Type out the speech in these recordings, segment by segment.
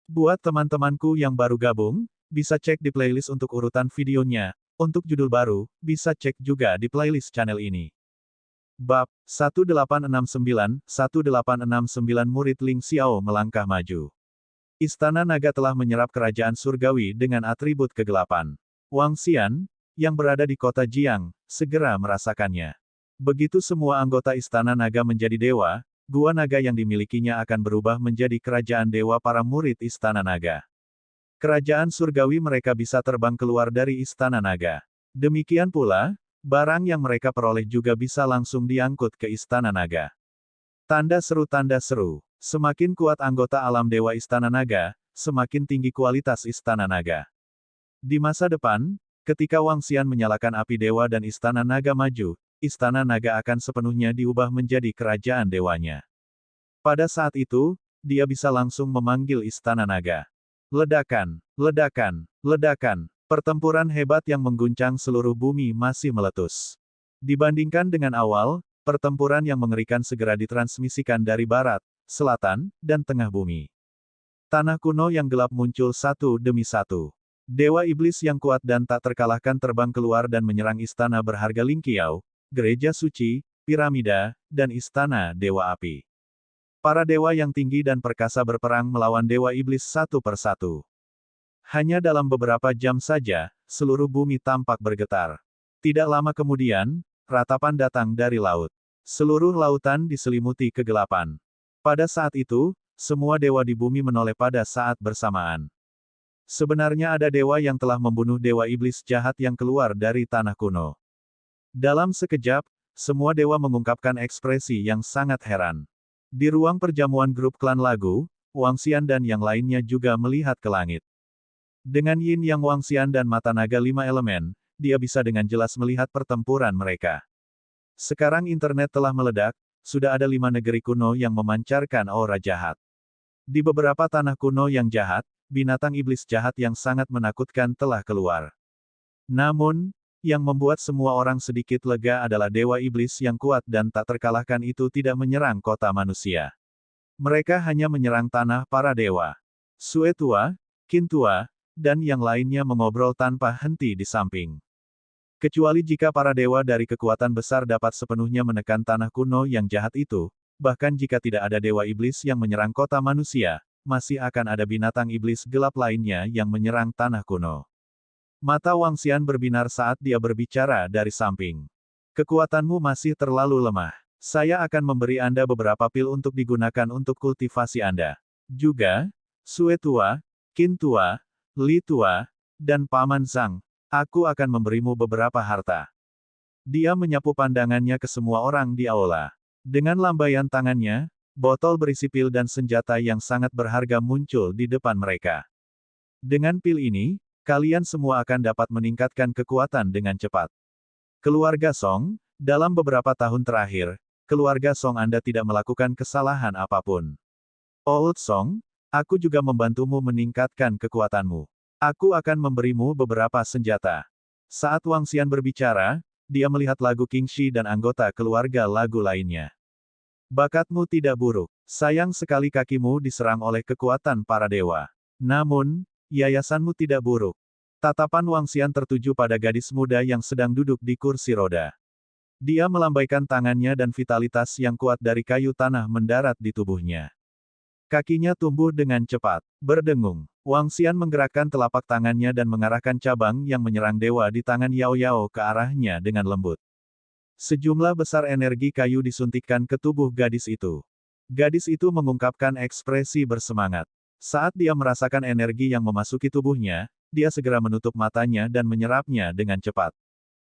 Buat teman-temanku yang baru gabung, bisa cek di playlist untuk urutan videonya. Untuk judul baru, bisa cek juga di playlist channel ini. Bab 1869 Murid Ling Xiao melangkah maju. Istana Naga telah menyerap kerajaan surgawi dengan atribut kegelapan. Wang Xian, yang berada di kota Jiang, segera merasakannya. Begitu semua anggota Istana Naga menjadi dewa, Gua Naga yang dimilikinya akan berubah menjadi kerajaan dewa para murid Istana Naga. Kerajaan surgawi mereka bisa terbang keluar dari Istana Naga. Demikian pula, barang yang mereka peroleh juga bisa langsung diangkut ke Istana Naga. Tanda seru, tanda seru. Semakin kuat anggota alam dewa Istana Naga, semakin tinggi kualitas Istana Naga. Di masa depan, ketika Wang Xian menyalakan api dewa dan Istana Naga maju, Istana Naga akan sepenuhnya diubah menjadi kerajaan dewanya. Pada saat itu, dia bisa langsung memanggil Istana Naga. Ledakan, ledakan, ledakan. Pertempuran hebat yang mengguncang seluruh bumi masih meletus. Dibandingkan dengan awal, pertempuran yang mengerikan segera ditransmisikan dari barat, selatan, dan tengah bumi. Tanah kuno yang gelap muncul satu demi satu. Dewa iblis yang kuat dan tak terkalahkan terbang keluar dan menyerang istana berharga Ling Qiao, gereja suci, piramida, dan istana dewa api. Para dewa yang tinggi dan perkasa berperang melawan dewa iblis satu persatu. Hanya dalam beberapa jam saja, seluruh bumi tampak bergetar. Tidak lama kemudian, ratapan datang dari laut. Seluruh lautan diselimuti kegelapan. Pada saat itu, semua dewa di bumi menoleh pada saat bersamaan. Sebenarnya ada dewa yang telah membunuh dewa iblis jahat yang keluar dari tanah kuno. Dalam sekejap, semua dewa mengungkapkan ekspresi yang sangat heran. Di ruang perjamuan grup klan lagu, Wang Xian dan yang lainnya juga melihat ke langit. Dengan yin yang Wang Xian dan mata naga 5 elemen, dia bisa dengan jelas melihat pertempuran mereka. Sekarang internet telah meledak, sudah ada 5 negeri kuno yang memancarkan aura jahat. Di beberapa tanah kuno yang jahat, binatang iblis jahat yang sangat menakutkan telah keluar. Namun, yang membuat semua orang sedikit lega adalah dewa iblis yang kuat dan tak terkalahkan itu tidak menyerang kota manusia. Mereka hanya menyerang tanah para dewa. Sue Tua, Qin Tua, dan yang lainnya mengobrol tanpa henti di samping. Kecuali jika para dewa dari kekuatan besar dapat sepenuhnya menekan tanah kuno yang jahat itu, bahkan jika tidak ada dewa iblis yang menyerang kota manusia, masih akan ada binatang iblis gelap lainnya yang menyerang tanah kuno. Mata Wang Xian berbinar saat dia berbicara dari samping. Kekuatanmu masih terlalu lemah. Saya akan memberi Anda beberapa pil untuk digunakan untuk kultivasi Anda. Juga, Sue Tua, Qin Tua, Li Tua, dan Paman Zhang, aku akan memberimu beberapa harta. Dia menyapu pandangannya ke semua orang di aula. Dengan lambaian tangannya, botol berisi pil dan senjata yang sangat berharga muncul di depan mereka. Dengan pil ini, kalian semua akan dapat meningkatkan kekuatan dengan cepat. Keluarga Song, dalam beberapa tahun terakhir, keluarga Song Anda tidak melakukan kesalahan apapun. Old Song, aku juga membantumu meningkatkan kekuatanmu. Aku akan memberimu beberapa senjata. Saat Wang Xian berbicara, dia melihat lagu Qingxi dan anggota keluarga lagu lainnya. Bakatmu tidak buruk. Sayang sekali kakimu diserang oleh kekuatan para dewa. Namun, yayasanmu tidak buruk. Tatapan Wang Xian tertuju pada gadis muda yang sedang duduk di kursi roda. Dia melambaikan tangannya dan vitalitas yang kuat dari kayu tanah mendarat di tubuhnya. Kakinya tumbuh dengan cepat. Berdengung, Wang Xian menggerakkan telapak tangannya dan mengarahkan cabang yang menyerang dewa di tangan Yao Yao ke arahnya dengan lembut. Sejumlah besar energi kayu disuntikkan ke tubuh gadis itu. Gadis itu mengungkapkan ekspresi bersemangat. Saat dia merasakan energi yang memasuki tubuhnya, dia segera menutup matanya dan menyerapnya dengan cepat.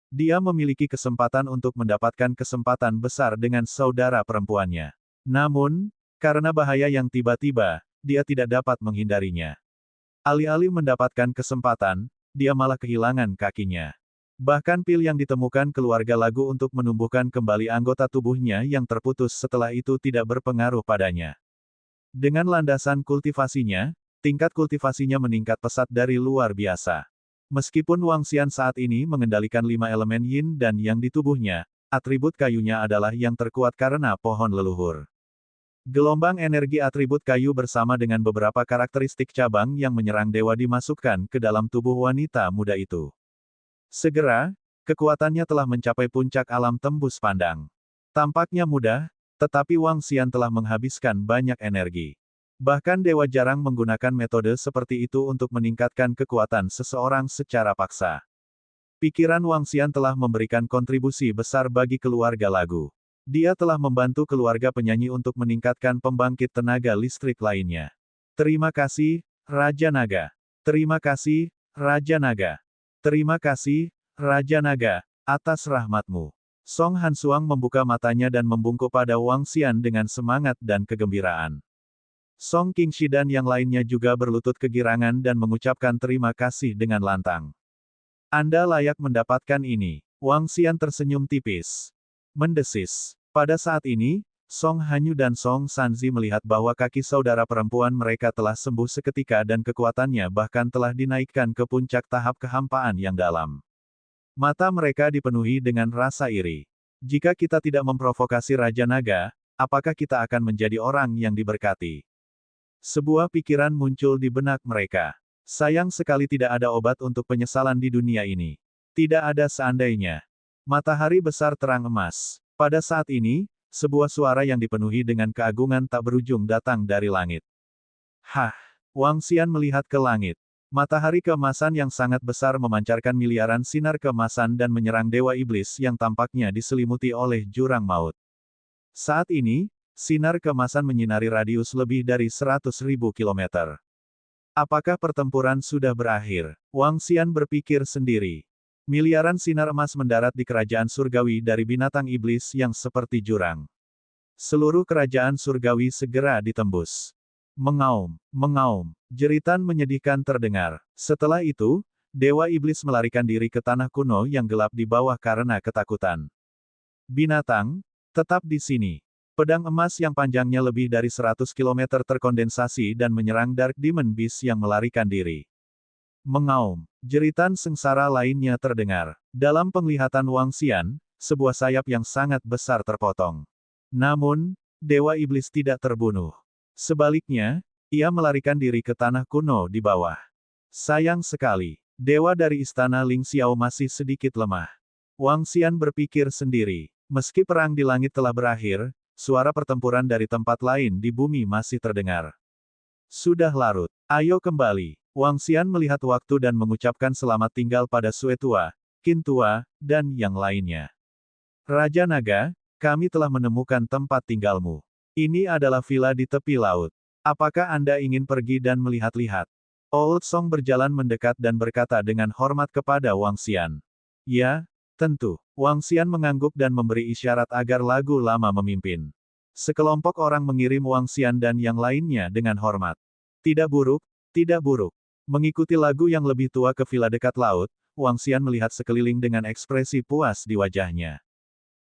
Dia memiliki kesempatan untuk mendapatkan kesempatan besar dengan saudara perempuannya. Namun, karena bahaya yang tiba-tiba, dia tidak dapat menghindarinya. Alih-alih mendapatkan kesempatan, dia malah kehilangan kakinya. Bahkan pil yang ditemukan keluarga lagu untuk menumbuhkan kembali anggota tubuhnya yang terputus setelah itu tidak berpengaruh padanya. Dengan landasan kultivasinya, tingkat kultivasinya meningkat pesat dari luar biasa. Meskipun Wang Xian saat ini mengendalikan 5 elemen yin dan yang di tubuhnya, atribut kayunya adalah yang terkuat karena pohon leluhur. Gelombang energi atribut kayu bersama dengan beberapa karakteristik cabang yang menyerang dewa dimasukkan ke dalam tubuh wanita muda itu. Segera, kekuatannya telah mencapai puncak alam tembus pandang. Tampaknya mudah, tetapi Wang Xian telah menghabiskan banyak energi. Bahkan dewa jarang menggunakan metode seperti itu untuk meningkatkan kekuatan seseorang secara paksa. Pikiran Wang Xian telah memberikan kontribusi besar bagi keluarga lagu. Dia telah membantu keluarga penyanyi untuk meningkatkan pembangkit tenaga listrik lainnya. Terima kasih, Raja Naga. Terima kasih, Raja Naga. Terima kasih, Raja Naga, atas rahmatmu. Song Hansuang membuka matanya dan membungkuk pada Wang Xian dengan semangat dan kegembiraan. Song Qingxi dan yang lainnya juga berlutut kegirangan dan mengucapkan terima kasih dengan lantang. Anda layak mendapatkan ini. Wang Xian tersenyum tipis. Mendesis. Pada saat ini, Song Hanyu dan Song Sanzi melihat bahwa kaki saudara perempuan mereka telah sembuh seketika dan kekuatannya bahkan telah dinaikkan ke puncak tahap kehampaan yang dalam. Mata mereka dipenuhi dengan rasa iri. Jika kita tidak memprovokasi Raja Naga, apakah kita akan menjadi orang yang diberkati? Sebuah pikiran muncul di benak mereka. Sayang sekali tidak ada obat untuk penyesalan di dunia ini. Tidak ada seandainya. Matahari besar terang emas. Pada saat ini, sebuah suara yang dipenuhi dengan keagungan tak berujung datang dari langit. Hah! Wang Xian melihat ke langit. Matahari keemasan yang sangat besar memancarkan miliaran sinar keemasan dan menyerang dewa iblis yang tampaknya diselimuti oleh jurang maut. Saat ini, sinar keemasan menyinari radius lebih dari 100.000 kilometer. Apakah pertempuran sudah berakhir? Wang Xian berpikir sendiri. Miliaran sinar emas mendarat di kerajaan surgawi dari binatang iblis yang seperti jurang. Seluruh kerajaan surgawi segera ditembus. Mengaum, mengaum, jeritan menyedihkan terdengar. Setelah itu, dewa iblis melarikan diri ke tanah kuno yang gelap di bawah karena ketakutan. Binatang, tetap di sini. Pedang emas yang panjangnya lebih dari 100 km terkondensasi dan menyerang Dark Demon Beast yang melarikan diri. Mengaum, jeritan sengsara lainnya terdengar. Dalam penglihatan Wang Xian, sebuah sayap yang sangat besar terpotong. Namun, dewa iblis tidak terbunuh. Sebaliknya, ia melarikan diri ke tanah kuno di bawah. Sayang sekali, dewa dari istana Ling Xiao masih sedikit lemah. Wang Xian berpikir sendiri, meski perang di langit telah berakhir, suara pertempuran dari tempat lain di bumi masih terdengar. Sudah larut. Ayo kembali. Wang Xian melihat waktu dan mengucapkan selamat tinggal pada Sue Tua, Qin Tua, dan yang lainnya. Raja Naga, kami telah menemukan tempat tinggalmu. Ini adalah villa di tepi laut. Apakah Anda ingin pergi dan melihat-lihat? Old Song berjalan mendekat dan berkata dengan hormat kepada Wang Xian. Ya, tentu. Wang Xian mengangguk dan memberi isyarat agar lagu lama memimpin. Sekelompok orang mengirim Wang Xian dan yang lainnya dengan hormat. Tidak buruk, tidak buruk. Mengikuti lagu yang lebih tua ke villa dekat laut, Wang Xian melihat sekeliling dengan ekspresi puas di wajahnya.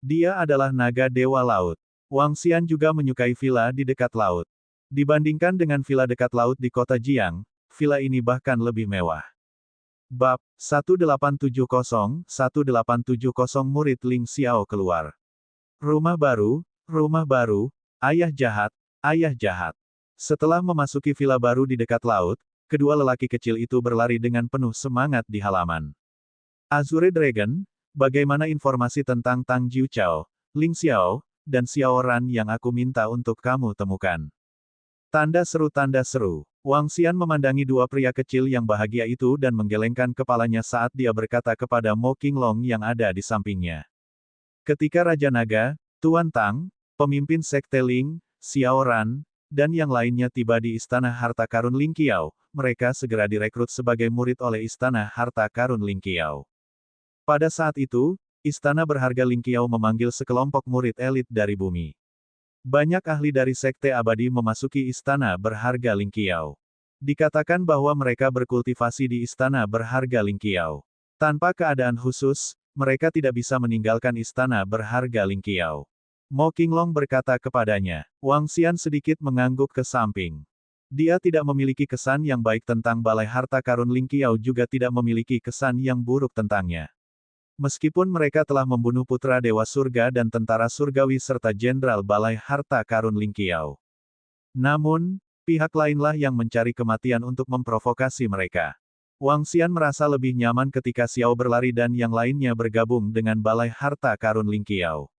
Dia adalah naga dewa laut. Wang Xian juga menyukai villa di dekat laut. Dibandingkan dengan villa dekat laut di kota Jiang, villa ini bahkan lebih mewah. Bab 1870-1870 Murid Ling Xiao keluar. Rumah baru, ayah jahat, ayah jahat. Setelah memasuki villa baru di dekat laut, kedua lelaki kecil itu berlari dengan penuh semangat di halaman. Azure Dragon, bagaimana informasi tentang Tang Jiuchao, Ling Xiao, dan Xiao Ran yang aku minta untuk kamu temukan? Tanda seru. Wang Xian memandangi dua pria kecil yang bahagia itu dan menggelengkan kepalanya saat dia berkata kepada Mo Qinglong yang ada di sampingnya. Ketika Raja Naga, Tuan Tang, pemimpin Sekte Ling, Xiao Ran, dan yang lainnya tiba di Istana Harta Karun Ling Qiao, mereka segera direkrut sebagai murid oleh Istana Harta Karun Ling Qiao. Pada saat itu, Istana Berharga Ling Qiao memanggil sekelompok murid elit dari bumi. Banyak ahli dari Sekte Abadi memasuki Istana Berharga Ling Qiao. Dikatakan bahwa mereka berkultivasi di Istana Berharga Ling Qiao. Tanpa keadaan khusus, mereka tidak bisa meninggalkan Istana Berharga Ling Qiao. Mo Qinglong berkata kepadanya. Wang Xian sedikit mengangguk ke samping. Dia tidak memiliki kesan yang baik tentang Balai Harta Karun Ling Qiao juga tidak memiliki kesan yang buruk tentangnya. Meskipun mereka telah membunuh putra Dewa Surga dan tentara surgawi serta Jenderal Balai Harta Karun Ling Qiao. Namun, pihak lainlah yang mencari kematian untuk memprovokasi mereka. Wang Xian merasa lebih nyaman ketika Xiao berlari dan yang lainnya bergabung dengan Balai Harta Karun Ling Qiao.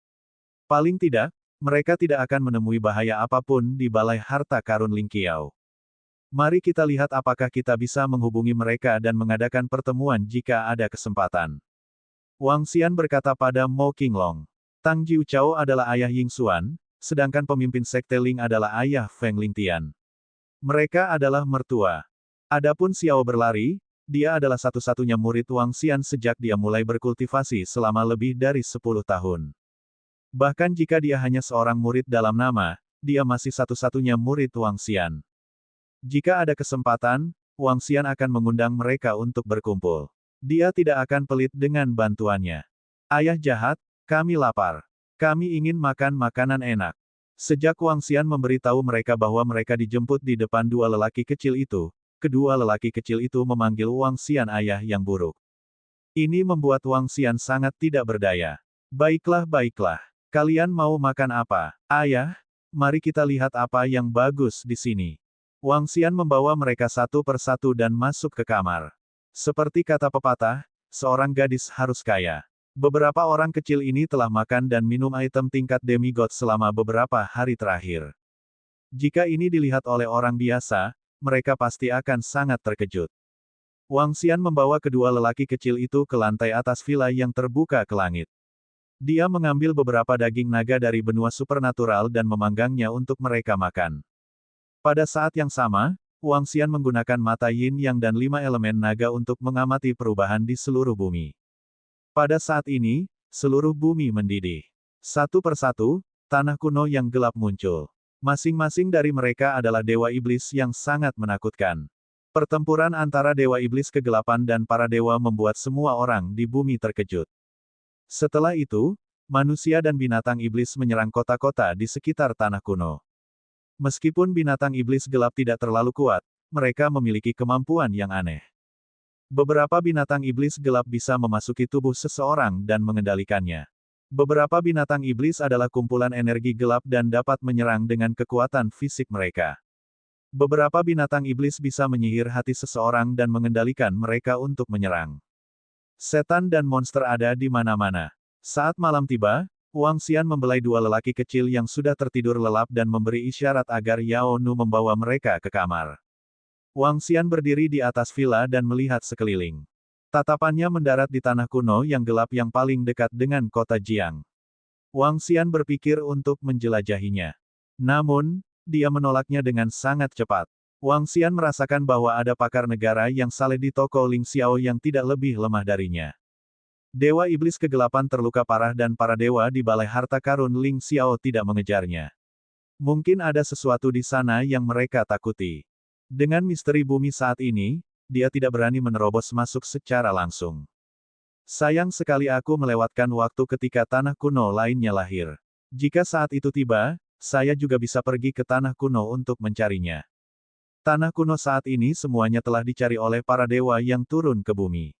Paling tidak, mereka tidak akan menemui bahaya apapun di Balai Harta Karun Ling Qiao. Mari kita lihat apakah kita bisa menghubungi mereka dan mengadakan pertemuan jika ada kesempatan. Wang Xian berkata pada Mo Qinglong. Tang Jiuchao adalah ayah Ying Xuan, sedangkan pemimpin Sekte Ling adalah ayah Feng Lingtian. Mereka adalah mertua. Adapun Xiao berlari, dia adalah satu-satunya murid Wang Xian sejak dia mulai berkultivasi selama lebih dari 10 tahun. Bahkan jika dia hanya seorang murid dalam nama, dia masih satu-satunya murid Wang Xian. Jika ada kesempatan, Wang Xian akan mengundang mereka untuk berkumpul. Dia tidak akan pelit dengan bantuannya. Ayah jahat, kami lapar. Kami ingin makan makanan enak. Sejak Wang Xian memberitahu mereka bahwa mereka dijemput di depan dua lelaki kecil itu, kedua lelaki kecil itu memanggil Wang Xian ayah yang buruk. Ini membuat Wang Xian sangat tidak berdaya. Baiklah, baiklah. Kalian mau makan apa? Ayah, mari kita lihat apa yang bagus di sini. Wang Xian membawa mereka satu persatu dan masuk ke kamar. Seperti kata pepatah, seorang gadis harus kaya. Beberapa orang kecil ini telah makan dan minum item tingkat demigod selama beberapa hari terakhir. Jika ini dilihat oleh orang biasa, mereka pasti akan sangat terkejut. Wang Xian membawa kedua lelaki kecil itu ke lantai atas villa yang terbuka ke langit. Dia mengambil beberapa daging naga dari benua supernatural dan memanggangnya untuk mereka makan. Pada saat yang sama, Wang Xian menggunakan mata yin yang dan 5 elemen naga untuk mengamati perubahan di seluruh bumi. Pada saat ini, seluruh bumi mendidih. Satu persatu, tanah kuno yang gelap muncul. Masing-masing dari mereka adalah dewa iblis yang sangat menakutkan. Pertempuran antara dewa iblis kegelapan dan para dewa membuat semua orang di bumi terkejut. Setelah itu, manusia dan binatang iblis menyerang kota-kota di sekitar tanah kuno. Meskipun binatang iblis gelap tidak terlalu kuat, mereka memiliki kemampuan yang aneh. Beberapa binatang iblis gelap bisa memasuki tubuh seseorang dan mengendalikannya. Beberapa binatang iblis adalah kumpulan energi gelap dan dapat menyerang dengan kekuatan fisik mereka. Beberapa binatang iblis bisa menyihir hati seseorang dan mengendalikan mereka untuk menyerang. Setan dan monster ada di mana-mana. Saat malam tiba, Wang Xian membelai dua lelaki kecil yang sudah tertidur lelap dan memberi isyarat agar Yao Nu membawa mereka ke kamar. Wang Xian berdiri di atas villa dan melihat sekeliling. Tatapannya mendarat di tanah kuno yang gelap yang paling dekat dengan kota Jiang. Wang Xian berpikir untuk menjelajahinya. Namun, dia menolaknya dengan sangat cepat. Wang Xian merasakan bahwa ada pakar negara yang saleh di toko Ling Xiao yang tidak lebih lemah darinya. Dewa Iblis Kegelapan terluka parah dan para dewa di Balai Harta Karun Ling Xiao tidak mengejarnya. Mungkin ada sesuatu di sana yang mereka takuti. Dengan misteri bumi saat ini, dia tidak berani menerobos masuk secara langsung. Sayang sekali aku melewatkan waktu ketika tanah kuno lainnya lahir. Jika saat itu tiba, saya juga bisa pergi ke tanah kuno untuk mencarinya. Tanah kuno saat ini semuanya telah dicari oleh para dewa yang turun ke bumi.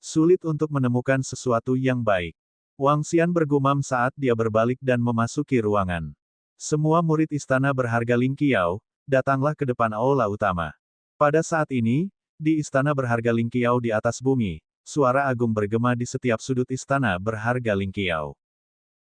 Sulit untuk menemukan sesuatu yang baik. Wang Xian bergumam saat dia berbalik dan memasuki ruangan. Semua murid istana berharga Ling Qiao, datanglah ke depan aula utama. Pada saat ini, di istana berharga Ling Qiao di atas bumi, suara agung bergema di setiap sudut istana berharga Ling Qiao.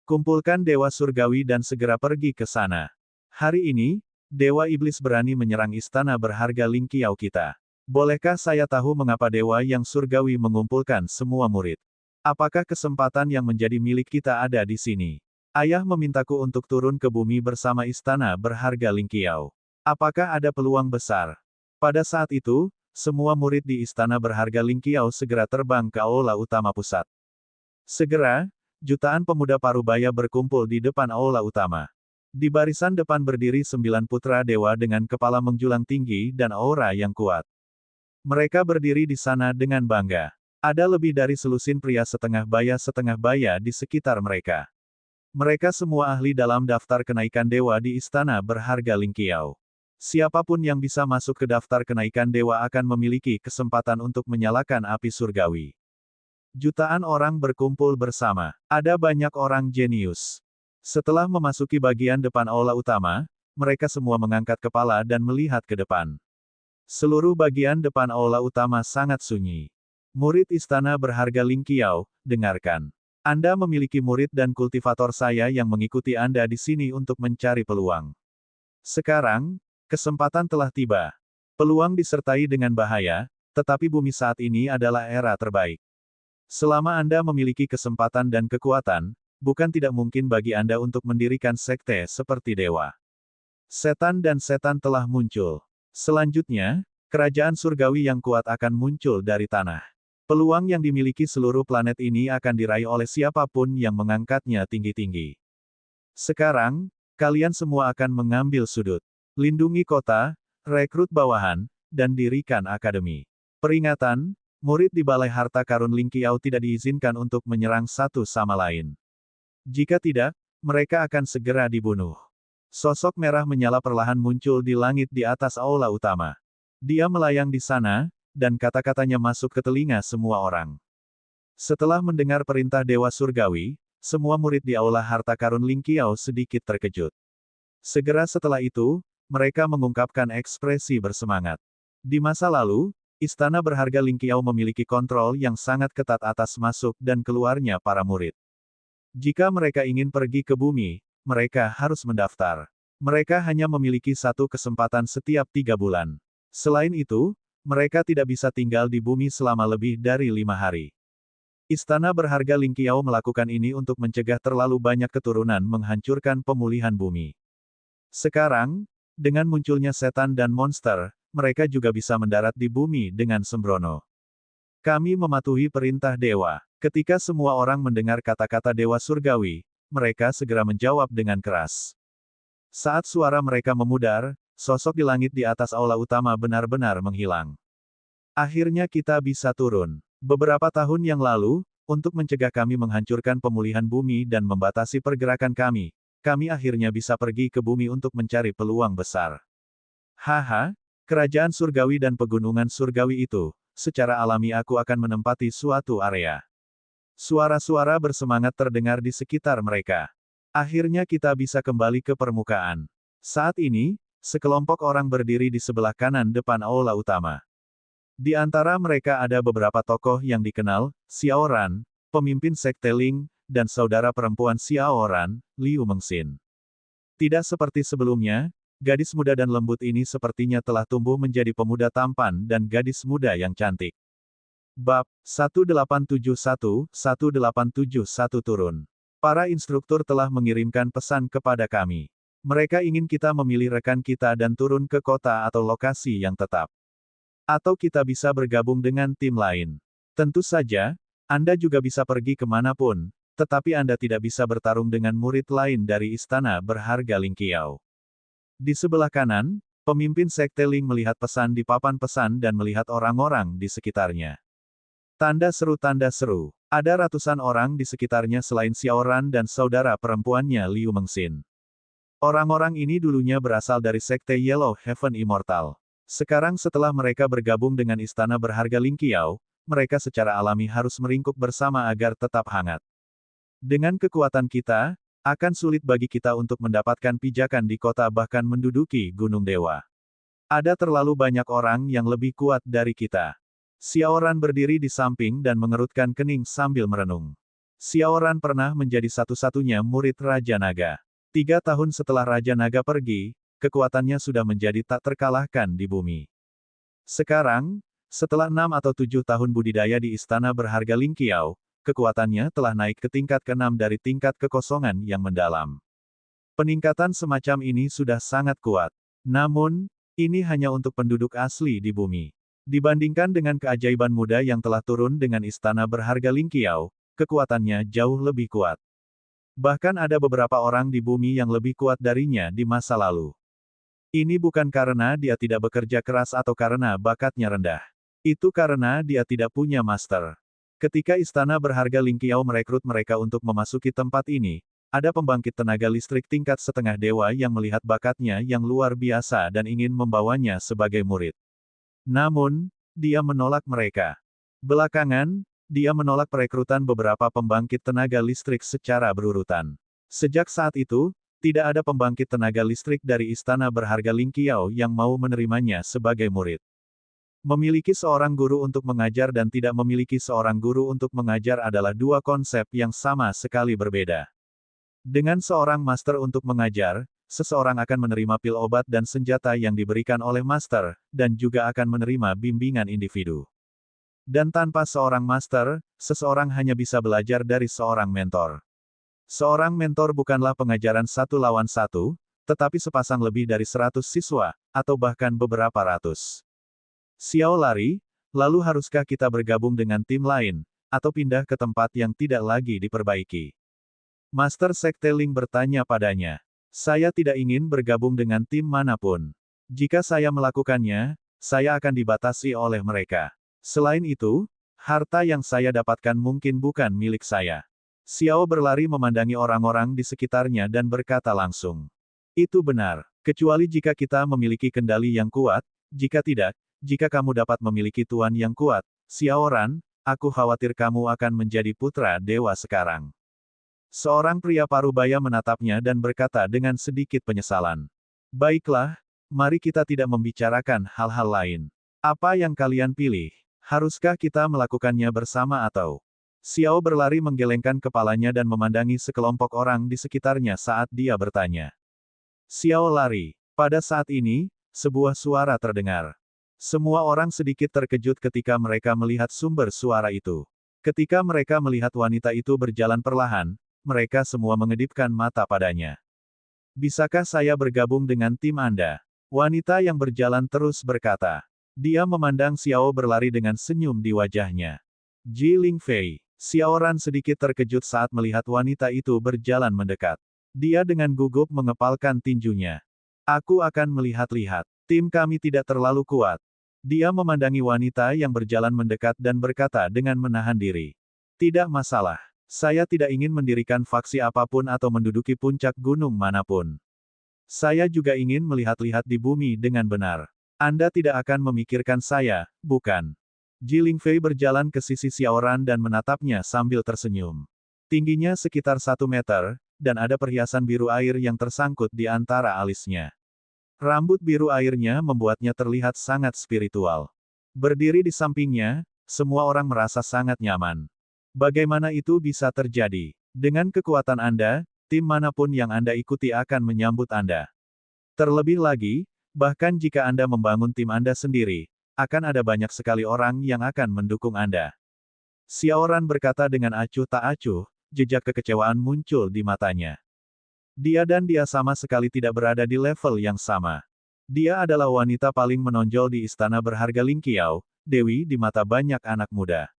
Kumpulkan dewa surgawi dan segera pergi ke sana. Hari ini, dewa iblis berani menyerang istana berharga Ling Qiao kita. Bolehkah saya tahu mengapa dewa yang surgawi mengumpulkan semua murid? Apakah kesempatan yang menjadi milik kita ada di sini? Ayah memintaku untuk turun ke bumi bersama istana berharga Ling Qiao. Apakah ada peluang besar? Pada saat itu, semua murid di istana berharga Ling Qiao segera terbang ke aula utama pusat. Segera, jutaan pemuda parubaya berkumpul di depan aula utama. Di barisan depan berdiri 9 putra dewa dengan kepala menjulang tinggi dan aura yang kuat. Mereka berdiri di sana dengan bangga. Ada lebih dari selusin pria setengah baya di sekitar mereka. Mereka semua ahli dalam daftar kenaikan dewa di istana berharga Ling Qiao. Siapapun yang bisa masuk ke daftar kenaikan dewa akan memiliki kesempatan untuk menyalakan api surgawi. Jutaan orang berkumpul bersama. Ada banyak orang jenius. Setelah memasuki bagian depan aula utama, mereka semua mengangkat kepala dan melihat ke depan. Seluruh bagian depan aula utama sangat sunyi. Murid istana berharga Ling Qiao, dengarkan. Anda memiliki murid dan kultivator saya yang mengikuti Anda di sini untuk mencari peluang. Sekarang, kesempatan telah tiba. Peluang disertai dengan bahaya, tetapi bumi saat ini adalah era terbaik. Selama Anda memiliki kesempatan dan kekuatan, bukan tidak mungkin bagi Anda untuk mendirikan sekte seperti dewa. Setan dan setan telah muncul. Selanjutnya, kerajaan surgawi yang kuat akan muncul dari tanah. Peluang yang dimiliki seluruh planet ini akan diraih oleh siapapun yang mengangkatnya tinggi-tinggi. Sekarang, kalian semua akan mengambil sudut. Lindungi kota, rekrut bawahan, dan dirikan akademi. Peringatan, murid di Balai Harta Karun Ling Qiao tidak diizinkan untuk menyerang satu sama lain. Jika tidak, mereka akan segera dibunuh. Sosok merah menyala perlahan muncul di langit di atas aula utama. Dia melayang di sana, dan kata-katanya masuk ke telinga semua orang. Setelah mendengar perintah Dewa Surgawi, semua murid di aula Harta Karun Ling Qiao sedikit terkejut. Segera setelah itu, mereka mengungkapkan ekspresi bersemangat. Di masa lalu, Istana berharga Ling Qiao memiliki kontrol yang sangat ketat atas masuk dan keluarnya para murid. Jika mereka ingin pergi ke bumi, mereka harus mendaftar. Mereka hanya memiliki satu kesempatan setiap 3 bulan. Selain itu, mereka tidak bisa tinggal di bumi selama lebih dari 5 hari. Istana berharga Ling Qiao melakukan ini untuk mencegah terlalu banyak keturunan menghancurkan pemulihan bumi. Sekarang, dengan munculnya setan dan monster, mereka juga bisa mendarat di bumi dengan sembrono. Kami mematuhi perintah dewa. Ketika semua orang mendengar kata-kata dewa surgawi, mereka segera menjawab dengan keras. Saat suara mereka memudar, sosok di langit di atas aula utama benar-benar menghilang. Akhirnya kita bisa turun. Beberapa tahun yang lalu, untuk mencegah kami menghancurkan pemulihan bumi dan membatasi pergerakan kami akhirnya bisa pergi ke bumi untuk mencari peluang besar. Haha. Kerajaan surgawi dan pegunungan surgawi itu, secara alami aku akan menempati suatu area. Suara-suara bersemangat terdengar di sekitar mereka. Akhirnya kita bisa kembali ke permukaan. Saat ini, sekelompok orang berdiri di sebelah kanan depan aula utama. Di antara mereka ada beberapa tokoh yang dikenal, Xiao Ran, pemimpin sekte Ling, dan saudara perempuan Xiao Ran, Liu Mengxin. Tidak seperti sebelumnya, gadis muda dan lembut ini sepertinya telah tumbuh menjadi pemuda tampan dan gadis muda yang cantik. Bab 1871-1871 turun. Para instruktur telah mengirimkan pesan kepada kami. Mereka ingin kita memilih rekan kita dan turun ke kota atau lokasi yang tetap. Atau kita bisa bergabung dengan tim lain. Tentu saja, Anda juga bisa pergi kemanapun, tetapi Anda tidak bisa bertarung dengan murid lain dari istana berharga Ling Qiao. Di sebelah kanan, pemimpin sekte Ling melihat pesan di papan pesan dan melihat orang-orang di sekitarnya. Tanda seru. Ada ratusan orang di sekitarnya selain Xiao Ran dan saudara perempuannya Liu Mengxin. Orang-orang ini dulunya berasal dari sekte Yellow Heaven Immortal. Sekarang setelah mereka bergabung dengan istana berharga Ling Qiao, mereka secara alami harus meringkuk bersama agar tetap hangat. Dengan kekuatan kita, akan sulit bagi kita untuk mendapatkan pijakan di kota bahkan menduduki Gunung Dewa. Ada terlalu banyak orang yang lebih kuat dari kita. Xiao Ran berdiri di samping dan mengerutkan kening sambil merenung. Xiao Ran pernah menjadi satu-satunya murid Raja Naga. 3 tahun setelah Raja Naga pergi, kekuatannya sudah menjadi tak terkalahkan di bumi. Sekarang, setelah 6 atau 7 tahun budidaya di istana berharga Ling Qiao, kekuatannya telah naik ke tingkat ke-6 dari tingkat kekosongan yang mendalam. Peningkatan semacam ini sudah sangat kuat. Namun, ini hanya untuk penduduk asli di bumi. Dibandingkan dengan keajaiban muda yang telah turun dengan istana berharga Ling Qiao, kekuatannya jauh lebih kuat. Bahkan ada beberapa orang di bumi yang lebih kuat darinya di masa lalu. Ini bukan karena dia tidak bekerja keras atau karena bakatnya rendah. Itu karena dia tidak punya master. Ketika istana berharga Ling Qiao merekrut mereka untuk memasuki tempat ini, ada pembangkit tenaga listrik tingkat setengah dewa yang melihat bakatnya yang luar biasa dan ingin membawanya sebagai murid. Namun, dia menolak mereka. Belakangan, dia menolak perekrutan beberapa pembangkit tenaga listrik secara berurutan. Sejak saat itu, tidak ada pembangkit tenaga listrik dari istana berharga Ling Qiao yang mau menerimanya sebagai murid. Memiliki seorang guru untuk mengajar dan tidak memiliki seorang guru untuk mengajar adalah dua konsep yang sama sekali berbeda. Dengan seorang master untuk mengajar, seseorang akan menerima pil obat dan senjata yang diberikan oleh master, dan juga akan menerima bimbingan individu. Dan tanpa seorang master, seseorang hanya bisa belajar dari seorang mentor. Seorang mentor bukanlah pengajaran satu lawan satu, tetapi sepasang lebih dari 100 siswa, atau bahkan beberapa ratus. Xiao lari, lalu haruskah kita bergabung dengan tim lain, atau pindah ke tempat yang tidak lagi diperbaiki? Master Sekte Ling bertanya padanya. Saya tidak ingin bergabung dengan tim manapun. Jika saya melakukannya, saya akan dibatasi oleh mereka. Selain itu, harta yang saya dapatkan mungkin bukan milik saya. Xiao berlari memandangi orang-orang di sekitarnya dan berkata langsung. Itu benar, kecuali jika kita memiliki kendali yang kuat, jika tidak, jika kamu dapat memiliki tuan yang kuat, Xiao Ran, aku khawatir kamu akan menjadi putra dewa sekarang. Seorang pria parubaya menatapnya dan berkata dengan sedikit penyesalan. Baiklah, mari kita tidak membicarakan hal-hal lain. Apa yang kalian pilih? Haruskah kita melakukannya bersama atau? Xiao berlari menggelengkan kepalanya dan memandangi sekelompok orang di sekitarnya saat dia bertanya. Xiao lari. Pada saat ini, sebuah suara terdengar. Semua orang sedikit terkejut ketika mereka melihat sumber suara itu. Ketika mereka melihat wanita itu berjalan perlahan, mereka semua mengedipkan mata padanya. Bisakah saya bergabung dengan tim Anda? Wanita yang berjalan terus berkata. Dia memandang Xiao berlari dengan senyum di wajahnya. Ji Lingfei. Xiao Ran sedikit terkejut saat melihat wanita itu berjalan mendekat. Dia dengan gugup mengepalkan tinjunya. Aku akan melihat-lihat. Tim kami tidak terlalu kuat. Dia memandangi wanita yang berjalan mendekat dan berkata dengan menahan diri. Tidak masalah. Saya tidak ingin mendirikan faksi apapun atau menduduki puncak gunung manapun. Saya juga ingin melihat-lihat di bumi dengan benar. Anda tidak akan memikirkan saya, bukan? Ji Lingfei berjalan ke sisi Xiao Ran dan menatapnya sambil tersenyum. Tingginya sekitar 1 meter, dan ada perhiasan biru air yang tersangkut di antara alisnya. Rambut biru airnya membuatnya terlihat sangat spiritual. Berdiri di sampingnya, semua orang merasa sangat nyaman. Bagaimana itu bisa terjadi? Dengan kekuatan Anda, tim manapun yang Anda ikuti akan menyambut Anda. Terlebih lagi, bahkan jika Anda membangun tim Anda sendiri, akan ada banyak sekali orang yang akan mendukung Anda. Xiao Ran berkata dengan acuh tak acuh, jejak kekecewaan muncul di matanya. Dia sama sekali tidak berada di level yang sama. Dia adalah wanita paling menonjol di istana berharga Ling Qiao, dewi di mata banyak anak muda.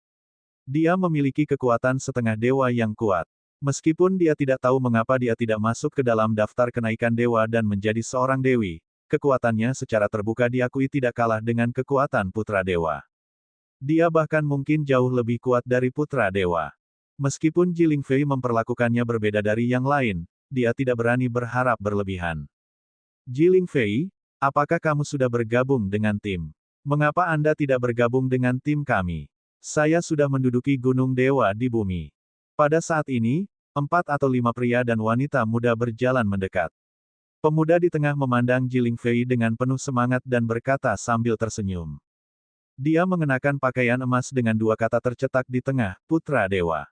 Dia memiliki kekuatan setengah dewa yang kuat. Meskipun dia tidak tahu mengapa dia tidak masuk ke dalam daftar kenaikan dewa dan menjadi seorang dewi, kekuatannya secara terbuka diakui tidak kalah dengan kekuatan putra dewa. Dia bahkan mungkin jauh lebih kuat dari putra dewa. Meskipun Ji Lingfei memperlakukannya berbeda dari yang lain, dia tidak berani berharap berlebihan. Ji Lingfei, apakah kamu sudah bergabung dengan tim? Mengapa Anda tidak bergabung dengan tim kami? Saya sudah menduduki Gunung Dewa di bumi. Pada saat ini, 4 atau 5 pria dan wanita muda berjalan mendekat. Pemuda di tengah memandang Ji Lingfei dengan penuh semangat dan berkata sambil tersenyum. Dia mengenakan pakaian emas dengan 2 kata tercetak di tengah, Putra Dewa.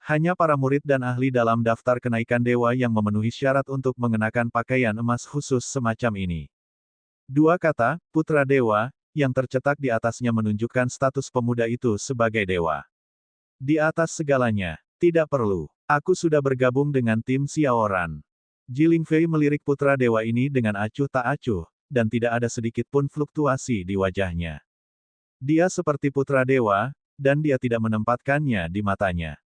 Hanya para murid dan ahli dalam daftar kenaikan dewa yang memenuhi syarat untuk mengenakan pakaian emas khusus semacam ini. 2 kata, Putra Dewa, yang tercetak di atasnya menunjukkan status pemuda itu sebagai dewa. Di atas segalanya, tidak perlu. Aku sudah bergabung dengan tim Xiao Ran. Ji Lingfei melirik putra dewa ini dengan acuh tak acuh, dan tidak ada sedikit pun fluktuasi di wajahnya. Dia seperti putra dewa, dan dia tidak menempatkannya di matanya.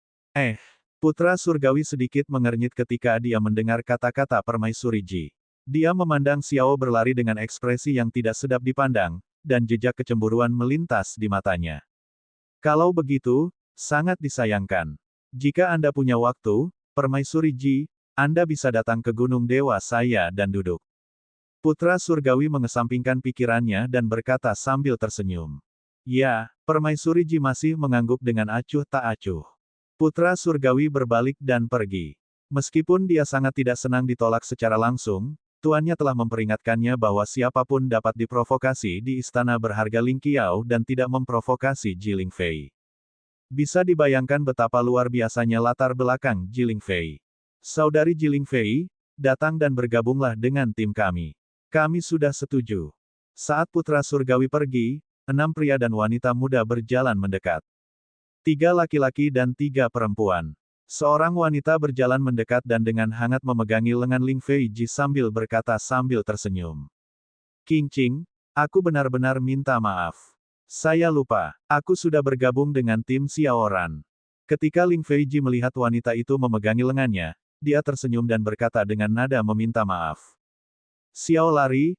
Putra surgawi sedikit mengernyit ketika dia mendengar kata-kata permaisuri Ji. Dia memandang Xiao berlari dengan ekspresi yang tidak sedap dipandang, dan jejak kecemburuan melintas di matanya. Kalau begitu, sangat disayangkan. Jika Anda punya waktu, permaisuri Ji, Anda bisa datang ke Gunung Dewa saya dan duduk. Putra surgawi mengesampingkan pikirannya dan berkata sambil tersenyum. Ya, Permaisuri Ji masih mengangguk dengan acuh tak acuh. Putra surgawi berbalik dan pergi. Meskipun dia sangat tidak senang ditolak secara langsung, tuannya telah memperingatkannya bahwa siapapun dapat diprovokasi di istana berharga Ling Qiao dan tidak memprovokasi Ji Lingfei. Bisa dibayangkan betapa luar biasanya latar belakang Ji Lingfei. Saudari Ji Lingfei, datang dan bergabunglah dengan tim kami. Kami sudah setuju. Saat putra surgawi pergi, 6 pria dan wanita muda berjalan mendekat. 3 laki-laki dan 3 perempuan. Seorang wanita berjalan mendekat dan dengan hangat memegangi lengan Ling Fei Ji sambil berkata sambil tersenyum. Qing Qing, aku benar-benar minta maaf. Saya lupa, aku sudah bergabung dengan tim Xiaoran. Ketika Ling Fei Ji melihat wanita itu memegangi lengannya, dia tersenyum dan berkata dengan nada meminta maaf. Xiao Lari,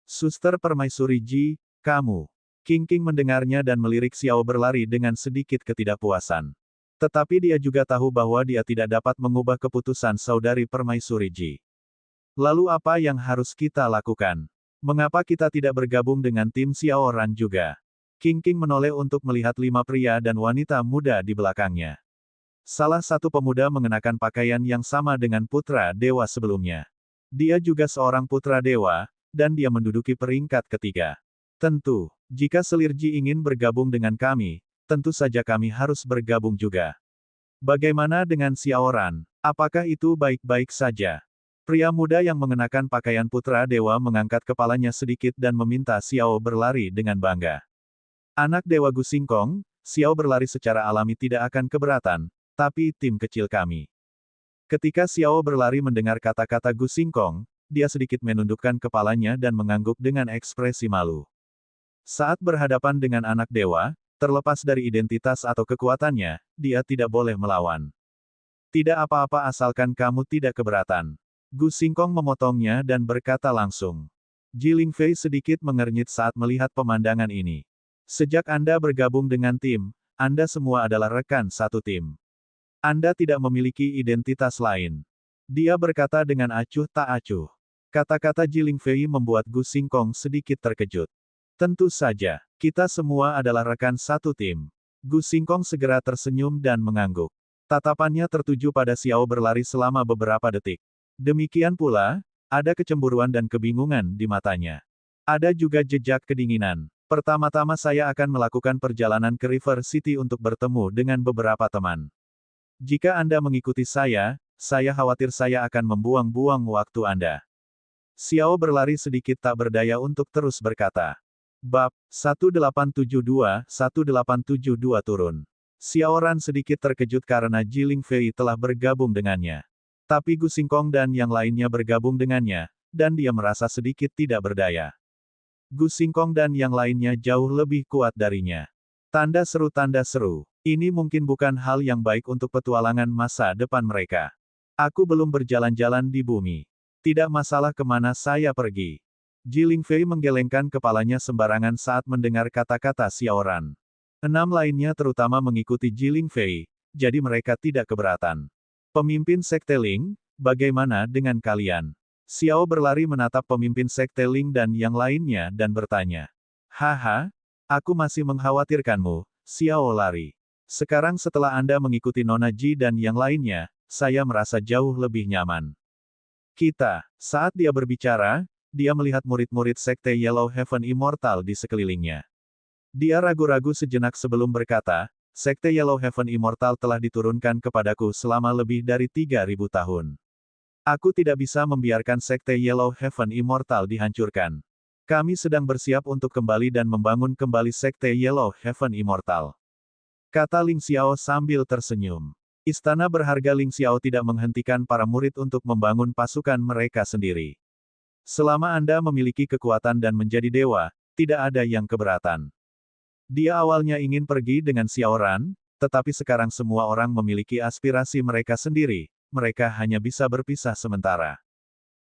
Suster Permaisuri Ji, kamu. Qing Qing mendengarnya dan melirik Xiao berlari dengan sedikit ketidakpuasan. Tetapi dia juga tahu bahwa dia tidak dapat mengubah keputusan saudari Permaisuri Ji. Lalu apa yang harus kita lakukan? Mengapa kita tidak bergabung dengan tim Xiaoran juga? Qing Qing menoleh untuk melihat 5 pria dan wanita muda di belakangnya. Salah satu pemuda mengenakan pakaian yang sama dengan putra dewa sebelumnya. Dia juga seorang putra dewa, dan dia menduduki peringkat ketiga. Tentu, jika Selirji ingin bergabung dengan kami, tentu saja kami harus bergabung juga. Bagaimana dengan Xiaoran? Apakah itu baik-baik saja? Pria muda yang mengenakan pakaian putra dewa mengangkat kepalanya sedikit dan meminta Xiao berlari dengan bangga. Anak dewa Gu Xingkong, Xiao berlari secara alami tidak akan keberatan, tapi tim kecil kami. Ketika Xiao berlari mendengar kata-kata Gu Xingkong, dia sedikit menundukkan kepalanya dan mengangguk dengan ekspresi malu. Saat berhadapan dengan anak dewa, terlepas dari identitas atau kekuatannya, dia tidak boleh melawan. Tidak apa-apa asalkan kamu tidak keberatan. Gu Xingkong memotongnya dan berkata langsung. Ji Lingfei sedikit mengernyit saat melihat pemandangan ini. Sejak Anda bergabung dengan tim, Anda semua adalah rekan satu tim. Anda tidak memiliki identitas lain. Dia berkata dengan acuh tak acuh. Kata-kata Ji Lingfei membuat Gu Xingkong sedikit terkejut. Tentu saja, kita semua adalah rekan satu tim. Gu Xingkong segera tersenyum dan mengangguk. Tatapannya tertuju pada Xiao berlari selama beberapa detik. Demikian pula, ada kecemburuan dan kebingungan di matanya. Ada juga jejak kedinginan. Pertama-tama saya akan melakukan perjalanan ke River City untuk bertemu dengan beberapa teman. Jika Anda mengikuti saya khawatir saya akan membuang-buang waktu Anda. Xiao berlari sedikit tak berdaya untuk terus berkata. Bab 1872 turun. Xiaoran sedikit terkejut karena Ji Lingfei telah bergabung dengannya. Tapi Gu Xingkong dan yang lainnya bergabung dengannya, dan dia merasa sedikit tidak berdaya. Gu Xingkong dan yang lainnya jauh lebih kuat darinya. Tanda seru. Ini mungkin bukan hal yang baik untuk petualangan masa depan mereka. Aku belum berjalan-jalan di bumi. Tidak masalah kemana saya pergi. Ji Lingfei menggelengkan kepalanya sembarangan saat mendengar kata-kata Xiaoran. 6 lainnya terutama mengikuti Ji Lingfei, jadi mereka tidak keberatan. Pemimpin Sekte Ling, bagaimana dengan kalian? Xiao berlari menatap pemimpin Sekte Ling dan yang lainnya dan bertanya. Haha, aku masih mengkhawatirkanmu, Xiao Lari. Sekarang setelah Anda mengikuti Nona Ji dan yang lainnya, saya merasa jauh lebih nyaman. Saat dia berbicara, dia melihat murid-murid Sekte Yellow Heaven Immortal di sekelilingnya. Dia ragu-ragu sejenak sebelum berkata, Sekte Yellow Heaven Immortal telah diturunkan kepadaku selama lebih dari 3.000 tahun. Aku tidak bisa membiarkan Sekte Yellow Heaven Immortal dihancurkan. Kami sedang bersiap untuk kembali dan membangun kembali Sekte Yellow Heaven Immortal. Kata Ling Xiao sambil tersenyum. Istana berharga Ling Xiao tidak menghentikan para murid untuk membangun pasukan mereka sendiri. Selama Anda memiliki kekuatan dan menjadi dewa, tidak ada yang keberatan. Dia awalnya ingin pergi dengan Xiaoran, tetapi sekarang semua orang memiliki aspirasi mereka sendiri, mereka hanya bisa berpisah sementara.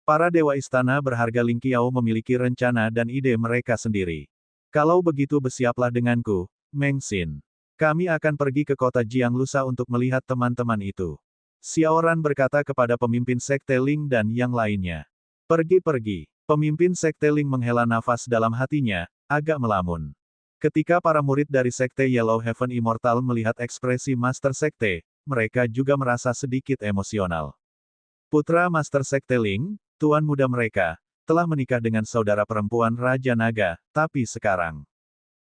Para dewa istana berharga Ling Qiao memiliki rencana dan ide mereka sendiri. Kalau begitu bersiaplah denganku, Meng Xin. Kami akan pergi ke kota Jianglusa untuk melihat teman-teman itu. Xiaoran berkata kepada pemimpin Sekte Ling dan yang lainnya. Pergi-pergi. Pemimpin Sekte Ling menghela nafas dalam hatinya, agak melamun. Ketika para murid dari Sekte Yellow Heaven Immortal melihat ekspresi Master Sekte, mereka juga merasa sedikit emosional. Putra Master Sekte Ling, tuan muda mereka, telah menikah dengan saudara perempuan Raja Naga, tapi sekarang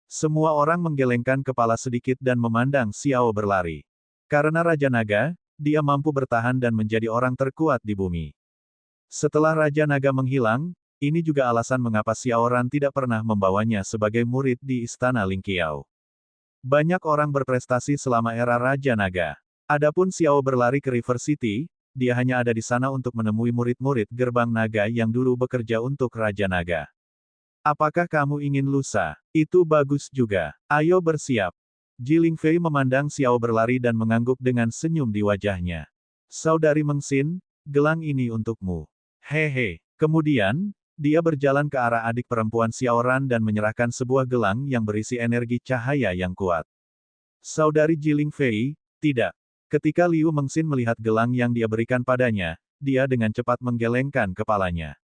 semua orang menggelengkan kepala sedikit dan memandang Xiao berlari. Karena Raja Naga, dia mampu bertahan dan menjadi orang terkuat di bumi. Setelah Raja Naga menghilang, ini juga alasan mengapa Xiao Ran tidak pernah membawanya sebagai murid di Istana Lingqiao. Banyak orang berprestasi selama era Raja Naga. Adapun Xiao berlari ke River City, dia hanya ada di sana untuk menemui murid-murid gerbang naga yang dulu bekerja untuk Raja Naga. Apakah kamu ingin lusa? Itu bagus juga. Ayo bersiap. Ji Lingfei memandang Xiao berlari dan mengangguk dengan senyum di wajahnya. Saudari Mengxin, gelang ini untukmu. Hehe. Kemudian, dia berjalan ke arah adik perempuan Xiao Ran dan menyerahkan sebuah gelang yang berisi energi cahaya yang kuat. Saudari Ji Lingfei, tidak. Ketika Liu Mengxin melihat gelang yang dia berikan padanya, dia dengan cepat menggelengkan kepalanya.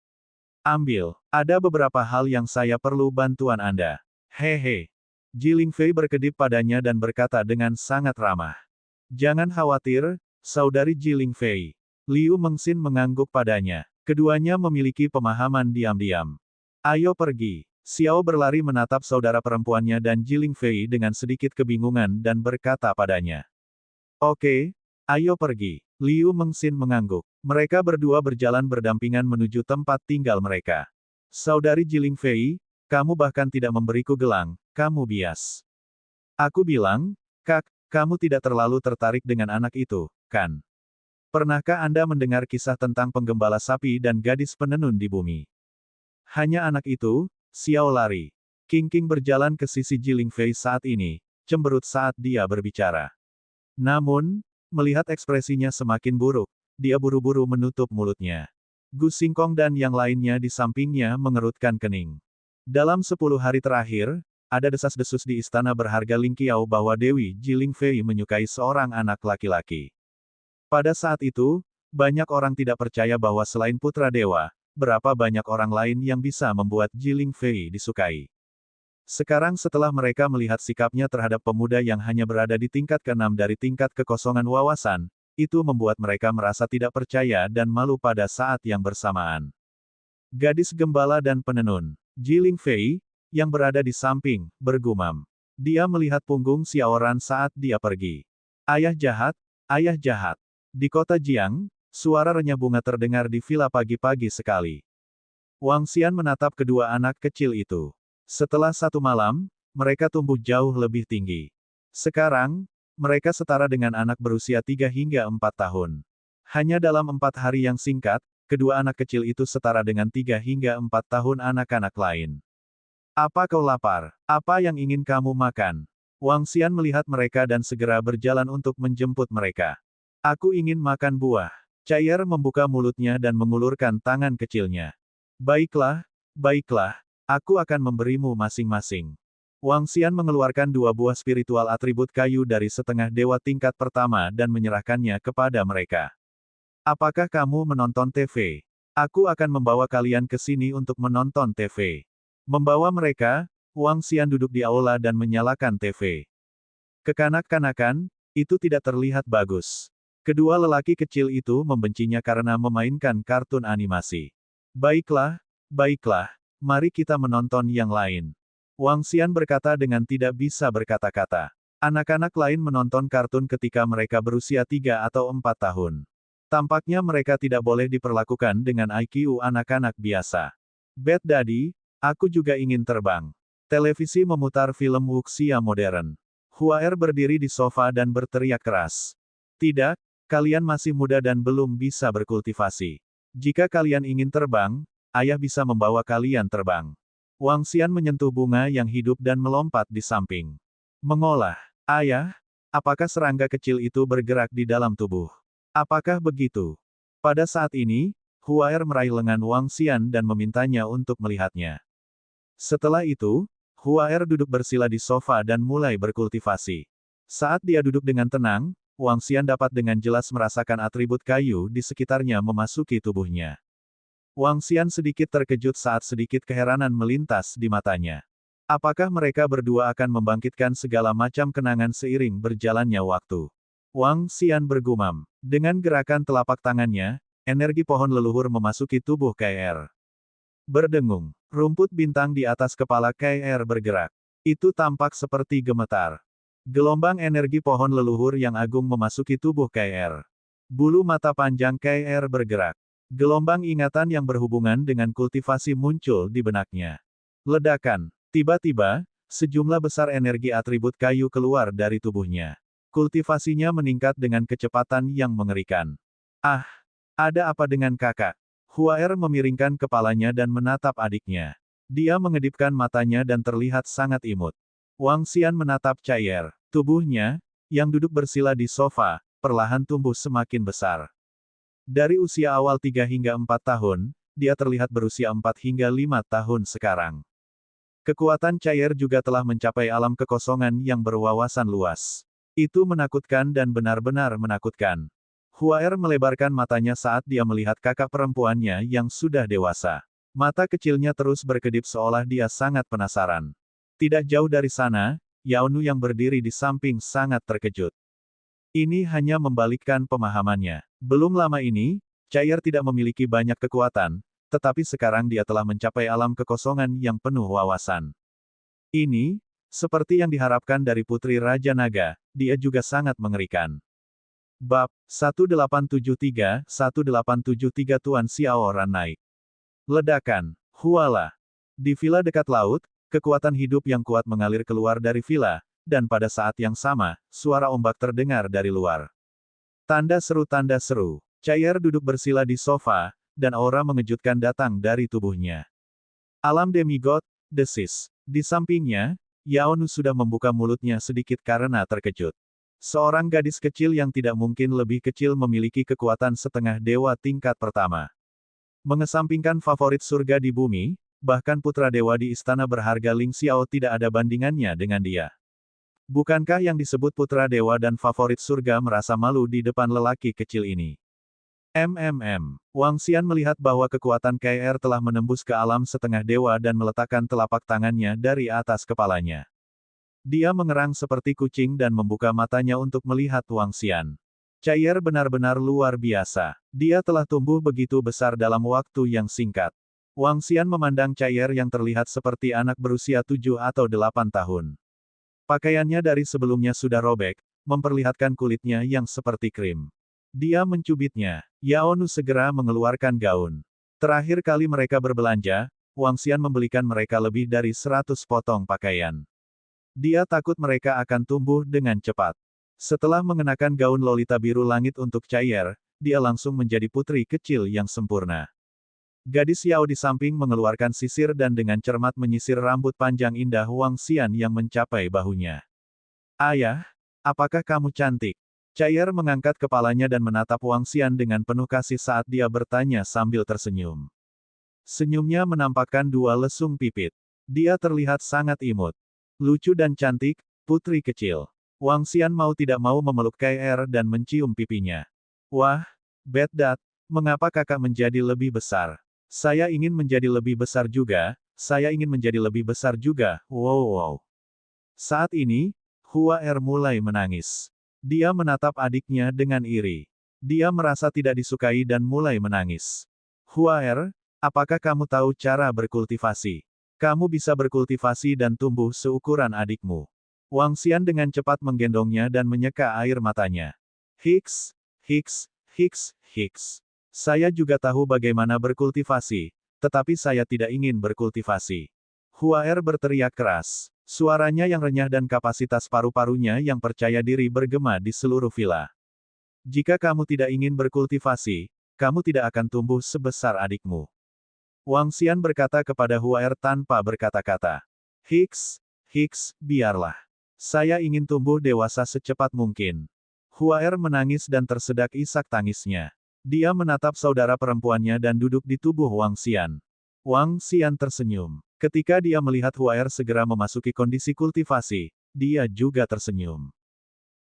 Ambil, ada beberapa hal yang saya perlu bantuan Anda. Hehe. Ji Lingfei berkedip padanya dan berkata dengan sangat ramah. Jangan khawatir, saudari Ji Lingfei. Liu Mengxin mengangguk padanya. Keduanya memiliki pemahaman diam-diam. Ayo pergi. Xiao berlari menatap saudara perempuannya dan Ji Lingfei dengan sedikit kebingungan dan berkata padanya. Oke, ayo pergi. Liu Mengxin mengangguk. Mereka berdua berjalan berdampingan menuju tempat tinggal mereka. Saudari Ji Lingfei, kamu bahkan tidak memberiku gelang, kamu bias. Aku bilang, Kak, kamu tidak terlalu tertarik dengan anak itu, kan? Pernahkah Anda mendengar kisah tentang penggembala sapi dan gadis penenun di bumi? Hanya anak itu, Xiao lari. King berjalan ke sisi Ji Lingfei saat ini, cemberut saat dia berbicara. Namun, melihat ekspresinya semakin buruk, dia buru-buru menutup mulutnya. Gu Xingkong dan yang lainnya di sampingnya mengerutkan kening. Dalam 10 hari terakhir, ada desas-desus di istana berharga Lingqiao bahwa Dewi Ji Lingfei menyukai seorang anak laki-laki. Pada saat itu, banyak orang tidak percaya bahwa selain putra dewa, berapa banyak orang lain yang bisa membuat Ji Lingfei disukai. Sekarang setelah mereka melihat sikapnya terhadap pemuda yang hanya berada di tingkat ke-6 dari tingkat kekosongan wawasan, itu membuat mereka merasa tidak percaya dan malu pada saat yang bersamaan. Gadis gembala dan penenun, Ji Lingfei, yang berada di samping, bergumam. Dia melihat punggung Xiao Ran saat dia pergi. Ayah jahat, ayah jahat. Di kota Jiang, suara renyah bunga terdengar di villa pagi-pagi sekali. Wang Xian menatap kedua anak kecil itu. Setelah 1 malam, mereka tumbuh jauh lebih tinggi. Sekarang, mereka setara dengan anak berusia 3 hingga 4 tahun. Hanya dalam 4 hari yang singkat, kedua anak kecil itu setara dengan 3 hingga 4 tahun anak-anak lain. Apa kau lapar? Apa yang ingin kamu makan? Wang Xian melihat mereka dan segera berjalan untuk menjemput mereka. Aku ingin makan buah. Cair membuka mulutnya dan mengulurkan tangan kecilnya. Baiklah, baiklah, aku akan memberimu masing-masing. Wang Xian mengeluarkan 2 buah spiritual atribut kayu dari setengah dewa tingkat pertama dan menyerahkannya kepada mereka. Apakah kamu menonton TV? Aku akan membawa kalian ke sini untuk menonton TV. Membawa mereka, Wang Xian duduk di aula dan menyalakan TV. Kekanak-kanakan, itu tidak terlihat bagus. Kedua lelaki kecil itu membencinya karena memainkan kartun animasi. Baiklah, baiklah, mari kita menonton yang lain. Wang Xian berkata dengan tidak bisa berkata-kata. Anak-anak lain menonton kartun ketika mereka berusia 3 atau 4 tahun. Tampaknya mereka tidak boleh diperlakukan dengan IQ anak-anak biasa. Bad Daddy, aku juga ingin terbang. Televisi memutar film wuxia modern. Huaer berdiri di sofa dan berteriak keras. Tidak, kalian masih muda dan belum bisa berkultivasi. Jika kalian ingin terbang, ayah bisa membawa kalian terbang. Wang Xian menyentuh bunga yang hidup dan melompat di samping. Mengolah. Ayah, apakah serangga kecil itu bergerak di dalam tubuh? Apakah begitu? Pada saat ini, Huaer meraih lengan Wang Xian dan memintanya untuk melihatnya. Setelah itu, Huaer duduk bersila di sofa dan mulai berkultivasi. Saat dia duduk dengan tenang, Wang Xian dapat dengan jelas merasakan atribut kayu di sekitarnya memasuki tubuhnya. Wang Xian sedikit terkejut saat sedikit keheranan melintas di matanya. Apakah mereka berdua akan membangkitkan segala macam kenangan seiring berjalannya waktu? Wang Xian bergumam. Dengan gerakan telapak tangannya, energi pohon leluhur memasuki tubuh KR. Berdengung. Rumput bintang di atas kepala KR bergerak. Itu tampak seperti gemetar. Gelombang energi pohon leluhur yang agung memasuki tubuh KR. Bulu mata panjang KR bergerak. Gelombang ingatan yang berhubungan dengan kultivasi muncul di benaknya. Ledakan. Tiba-tiba, sejumlah besar energi atribut kayu keluar dari tubuhnya. Kultivasinya meningkat dengan kecepatan yang mengerikan. Ah, ada apa dengan kakak? Huaer memiringkan kepalanya dan menatap adiknya. Dia mengedipkan matanya dan terlihat sangat imut. Wang Xian menatap Chaier. Tubuhnya, yang duduk bersila di sofa, perlahan tumbuh semakin besar. Dari usia awal 3 hingga 4 tahun, dia terlihat berusia 4 hingga 5 tahun sekarang. Kekuatan Chaier juga telah mencapai alam kekosongan yang berwawasan luas. Itu menakutkan dan benar-benar menakutkan. Huaer melebarkan matanya saat dia melihat kakak perempuannya yang sudah dewasa. Mata kecilnya terus berkedip seolah dia sangat penasaran. Tidak jauh dari sana, Yaonu yang berdiri di samping sangat terkejut. Ini hanya membalikkan pemahamannya. Belum lama ini, Chaier tidak memiliki banyak kekuatan, tetapi sekarang dia telah mencapai alam kekosongan yang penuh wawasan. Ini, seperti yang diharapkan dari Putri Raja Naga, dia juga sangat mengerikan. Bab 1873 Tuan Xiao Ran naik. Ledakan. Huala. Di villa dekat laut, kekuatan hidup yang kuat mengalir keluar dari villa, dan pada saat yang sama, suara ombak terdengar dari luar. Tanda seru. Chaier duduk bersila di sofa, dan aura mengejutkan datang dari tubuhnya. Alam demigod, desis. Di sampingnya, Yaonu sudah membuka mulutnya sedikit karena terkejut. Seorang gadis kecil yang tidak mungkin lebih kecil memiliki kekuatan setengah dewa tingkat pertama. Mengesampingkan favorit surga di bumi, bahkan putra dewa di istana berharga Ling Xiao tidak ada bandingannya dengan dia. Bukankah yang disebut putra dewa dan favorit surga merasa malu di depan lelaki kecil ini? Wang Xian melihat bahwa kekuatan KR telah menembus ke alam setengah dewa dan meletakkan telapak tangannya dari atas kepalanya. Dia mengerang seperti kucing dan membuka matanya untuk melihat Wang Xian. Chaier benar-benar luar biasa. Dia telah tumbuh begitu besar dalam waktu yang singkat. Wang Xian memandang Chaier yang terlihat seperti anak berusia 7 atau 8 tahun. Pakaiannya dari sebelumnya sudah robek, memperlihatkan kulitnya yang seperti krim. Dia mencubitnya. Yaonu segera mengeluarkan gaun. Terakhir kali mereka berbelanja, Wang Xian membelikan mereka lebih dari 100 potong pakaian. Dia takut mereka akan tumbuh dengan cepat. Setelah mengenakan gaun lolita biru langit untuk Chaier, dia langsung menjadi putri kecil yang sempurna. Gadis Yao di samping mengeluarkan sisir dan dengan cermat menyisir rambut panjang indah Wang Xian yang mencapai bahunya. Ayah, apakah kamu cantik? Chaier mengangkat kepalanya dan menatap Wang Xian dengan penuh kasih saat dia bertanya sambil tersenyum. Senyumnya menampakkan 2 lesung pipit. Dia terlihat sangat imut. Lucu dan cantik, putri kecil. Wang Xian mau tidak mau memeluk KR dan mencium pipinya. Wah, Beddat, mengapa kakak menjadi lebih besar? Saya ingin menjadi lebih besar juga, saya ingin menjadi lebih besar juga, wow. Saat ini, Huaer mulai menangis. Dia menatap adiknya dengan iri. Dia merasa tidak disukai dan mulai menangis. Huaer, apakah kamu tahu cara berkultivasi? Kamu bisa berkultivasi dan tumbuh seukuran adikmu. Wang Xian dengan cepat menggendongnya dan menyeka air matanya. Hiks. Saya juga tahu bagaimana berkultivasi, tetapi saya tidak ingin berkultivasi. Huaer berteriak keras. Suaranya yang renyah dan kapasitas paru-parunya yang percaya diri bergema di seluruh villa. Jika kamu tidak ingin berkultivasi, kamu tidak akan tumbuh sebesar adikmu. Wang Xian berkata kepada Huaer tanpa berkata-kata. Hiks, biarlah. Saya ingin tumbuh dewasa secepat mungkin. Huaer menangis dan tersedak isak tangisnya. Dia menatap saudara perempuannya dan duduk di tubuh Wang Xian. Wang Xian tersenyum. Ketika dia melihat Huaer segera memasuki kondisi kultivasi, dia juga tersenyum.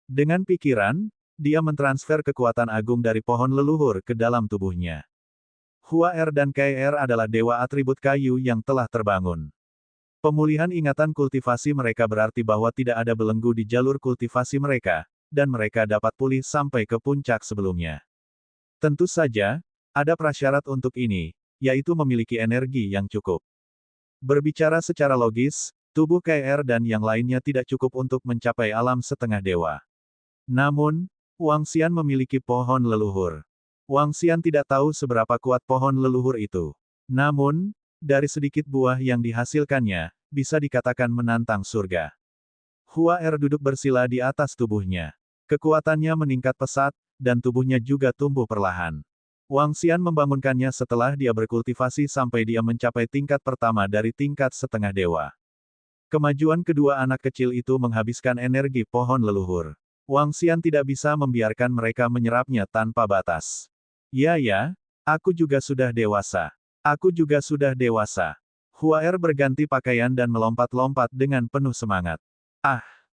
Dengan pikiran, dia mentransfer kekuatan agung dari pohon leluhur ke dalam tubuhnya. Huaer dan KR adalah dewa atribut kayu yang telah terbangun. Pemulihan ingatan kultivasi mereka berarti bahwa tidak ada belenggu di jalur kultivasi mereka, dan mereka dapat pulih sampai ke puncak sebelumnya. Tentu saja, ada prasyarat untuk ini, yaitu memiliki energi yang cukup. Berbicara secara logis, tubuh KR dan yang lainnya tidak cukup untuk mencapai alam setengah dewa. Namun, Wang Xian memiliki pohon leluhur. Wang Xian tidak tahu seberapa kuat pohon leluhur itu. Namun, dari sedikit buah yang dihasilkannya, bisa dikatakan menantang surga. Hua Er duduk bersila di atas tubuhnya. Kekuatannya meningkat pesat, dan tubuhnya juga tumbuh perlahan. Wang Xian membangunkannya setelah dia berkultivasi sampai dia mencapai tingkat pertama dari tingkat setengah dewa. Kemajuan kedua anak kecil itu menghabiskan energi pohon leluhur. Wang Xian tidak bisa membiarkan mereka menyerapnya tanpa batas. Ya, aku juga sudah dewasa. Aku juga sudah dewasa. Hua Er berganti pakaian dan melompat-lompat dengan penuh semangat.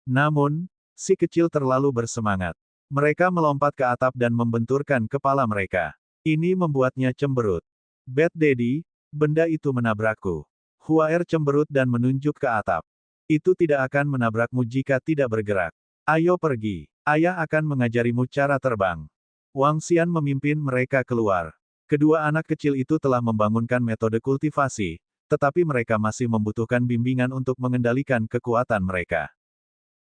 Namun, si kecil terlalu bersemangat. Mereka melompat ke atap dan membenturkan kepala mereka. Ini membuatnya cemberut. Bad Daddy, benda itu menabrakku. Hua Er cemberut dan menunjuk ke atap. Itu tidak akan menabrakmu jika tidak bergerak. Ayo pergi. Ayah akan mengajarimu cara terbang. Wang Xian memimpin mereka keluar. Kedua anak kecil itu telah membangunkan metode kultivasi, tetapi mereka masih membutuhkan bimbingan untuk mengendalikan kekuatan mereka.